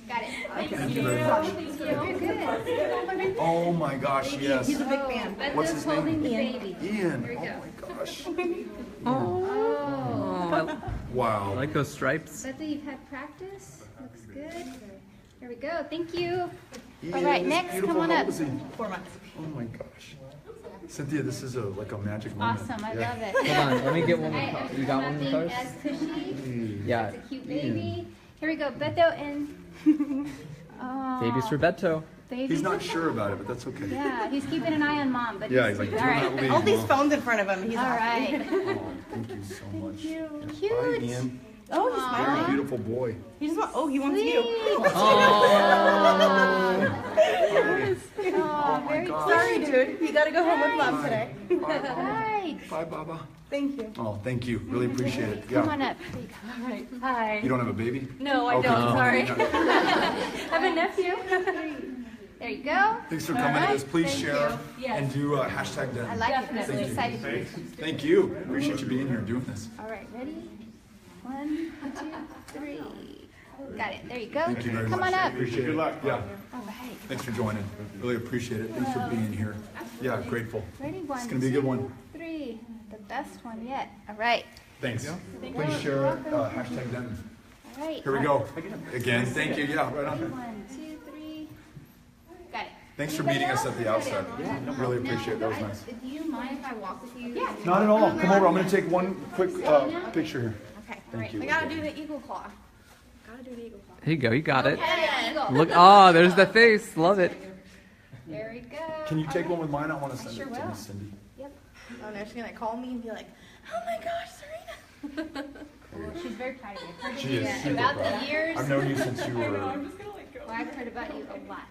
Got it. Thank you very much. You're good. Oh my gosh, yes. He's a big fan. What's his holding name? the baby. Ian. Here we go. Oh my gosh. Oh, Wow. I like those stripes. Beto, you've had practice. Looks good. Here we go. Thank you. Ian All right, is next, beautiful. come on How up. old is he? 4 months. Oh my gosh. Cynthia, this is like a magic moment. Awesome. I Yeah. love it. Hold on, let me get one more. All right, You got one nothing more as cars? cushy. Yeah. It's a cute baby. Here we go. Beto and... Oh, Babies for Beto. babies He's not for- sure about it, but that's okay. Yeah, he's keeping an eye on mom. But Yeah, he's like, do all right. not leave. All these Mom. phones in front of him. He's All happy. right. Oh, thank you so much. Cute. Bye, Ian. Oh, he's You're a smiling. beautiful boy. He just want. Oh, he wants you. Oh, very cute. Sorry, dude. You gotta go home with mom today. Hi. Bye, Baba. Thank you. Oh, thank you. Really appreciate it. Come Yeah. on up. All right. Hi. You don't have a baby? No, I Okay. don't. Sorry. No. I have a nephew. There you go. Thanks for coming to this. Please Thank share you. Yes. and do hashtag Denton. I like it. This Definitely. is exciting. Thank you. Appreciate you being here and doing this. All right, ready? 1, 2, 3. Got it. There you go. Thank you very Come much. on up. Appreciate it. Good luck. Yeah. All right. Thanks for joining. Really appreciate it. Thanks for being here. Yeah, grateful. Ready? 1, It's gonna be a good one. 3. The best one yet. All right. Thanks. Thank Please you. share it. You're welcome. Hashtag Denton. All right. Here we go. Again, thank you. Yeah, right Ready? on. 1, 2, 3. Got it. Thanks for Anybody meeting us else? at the outset. Really appreciate it. That was nice. Do you mind if I walk with you? Yeah. Not at all. Come over. I'm going to take one quick picture here. Okay. Thank you. I gotta do the eagle claw. Gotta do the eagle claw. Here you go, you got it. Okay. Look, oh, there's the face. Love it. There we go. Can you take one with mine? I want to send sure it to will. Miss Cindy. Yep. Oh, no, she's gonna call me and be like, "Oh my gosh, Serena." She's very proud of you. I've heard She of you is super about proud. the years. I've known you since you were. Well, I've heard about you a lot.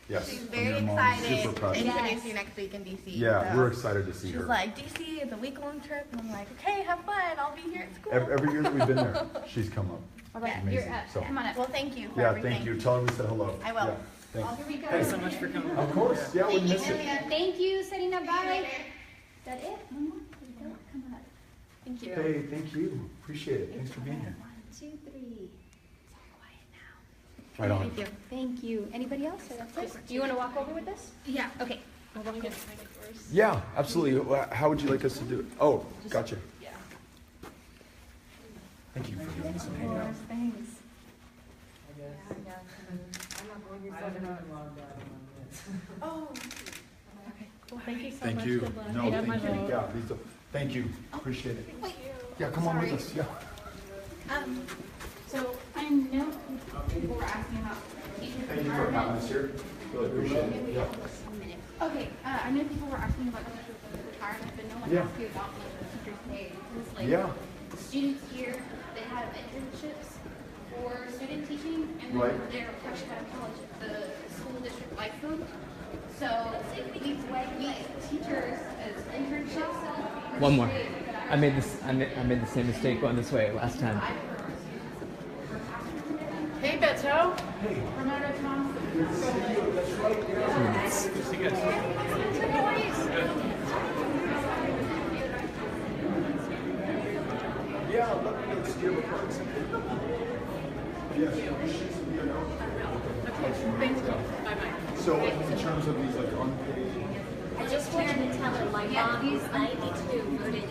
Yes. She's from very your mom. excited Super proud. to Yes. introduce you next week in DC. Yeah, so. we're excited to see She's her. like, DC is a week-long trip, and I'm like, okay, have fun. I'll be here at school. Every year that we've been there, she's come up. All right, Amazing. you're up. So- Come on up. Well, thank you for Yeah, everything. thank you. Tell her we said hello. I will. Yeah, thanks. Here we go. Hey, so much for coming. Of course. Yeah, we Thank you, miss it. Serena. Thank you, Serena. Bye. Is that it? One more? There you go. Come on up. Thank you. Hey, thank you. Appreciate it. Thanks for being here. 1, 2, 3. It's all quiet now. Right on. Thank you. Thank you. Anybody else? Or that's it? Do you want to walk over with us? Yeah. Okay. We'll walk over. Yeah, absolutely. How would you like us to do it? Oh, gotcha. Yeah. Thank you for doing this. Of course. Thanks. Oh. Okay. Well, thank you so Thank much. you. Good luck. No, I got thank my you. vote. Yeah, these are, thank you. Appreciate it. Wait. Yeah, come on with Sorry. us. Yeah. So I know people were asking about teacher Thank you for having us here. Really appreciate it. Yeah. Okay, I know people were asking about teachers retirement, but no one Yeah. asked you about the teachers' pay. It's like Yeah. students here, they have internships, for student teaching, and Right. then they're fresh out of college at the school district life food. So we teachers as internships. One more. I made the same mistake going this way last time. Hey, Beto. Hey. Renata Thompson. Yeah, let's give a card. Yes. Thank you. Bye-bye. So in terms of these like unpaid. I just wanted to tell her my mom is 92, voted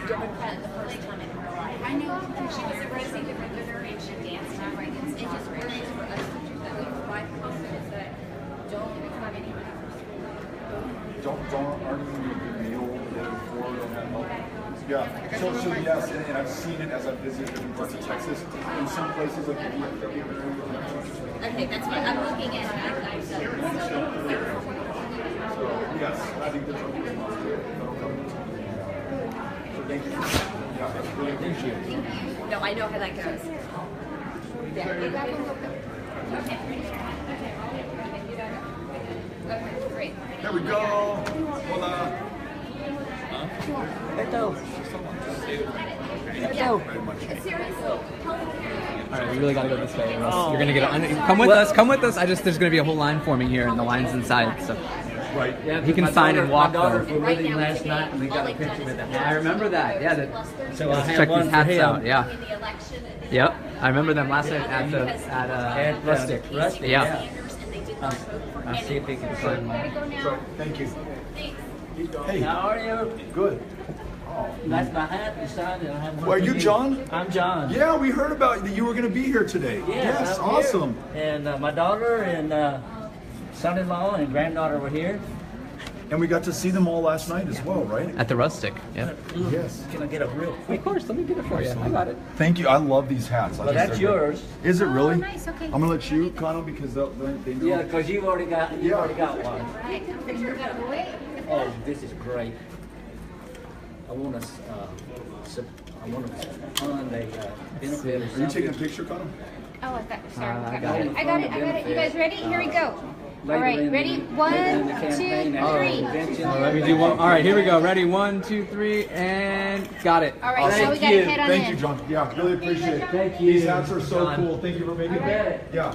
Democrat the first time in her life. I know she was a resi regular and she danced and everything. It's just really for us teachers that we provide for students that don't have any money for school. Aren't you a good meal for don't have help? Yeah. So yes, and I've seen it as I've visited different parts of Texas. In some places like the DFW area. Okay, that's what I'm looking at. Yes, I think there's a responsibility. So thank you. Yeah, I really appreciate it. No, I know how that goes. Okay, great. There we go. Hola. Beto. All right, we really gotta go this way, or else you're gonna get. Come with us. Come with us. There's gonna be a whole line forming here, and the line's inside. So. Right. Yeah, he can sign and walk though. Right now, last night, and we got a picture with the hat. I remember that. Yeah. So I Let's have check one these for hats him. out. Yeah. Yep. I remember them last night at Rustic. Rustic. Yeah. I'll see if he can sign one. So, thank you. Hey, how are you? Good. That's my hat. You signed it. I have one Well, are for you John? I'm John. Yeah, we heard about that you were going to be here today. Yes, I'm awesome. here. And my daughter and son-in-law and granddaughter were here. And we got to see them all last night as well, right? At the Rustic. Yeah. Yes. Can I get a real quick? Of course. Let me get it for you. I got it. Thank you. I love these hats. Well, that's yours. Is it really? nice, okay. I'm gonna let you, Connell, because they know. Yeah, because you've already got one. Right, picture of that boy. Oh, this is great. I want to fund a benefit or Are you something. taking a picture, Connell? Oh, I got sorry. I got it. I got it. You guys ready? Here we go. All Later right, in ready? the- One, later in the 2, campaign, 3. after the convention. Let me do one. All right, here we go. Ready? 1, 2, 3, and got it. All right, now we got to head on Thank in. you, John. Yeah, really appreciate it. Thank you. These hats are so John. cool. Thank you for making You bet. Yeah.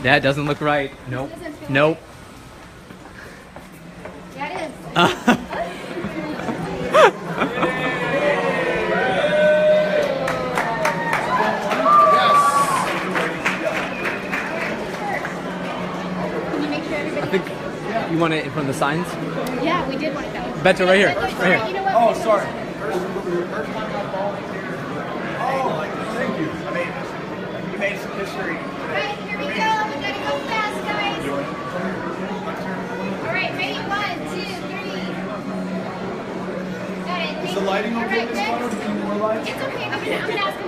That doesn't look right. Nope. Nope. Yeah, it is. Can you make sure everybody? I think you want it in front of the signs. Yeah, we did want it that way. Beto, right here. Beto, Right sorry, here. You know what? Oh, sorry. Oh, thank you. I mean, you made some history. All right, here we go. We gotta go fast, guys. All right, ready? 1, 2, 3. Got it. Is the lighting All okay right, this next. time? Do you need more lights? It's okay. I'm gonna ask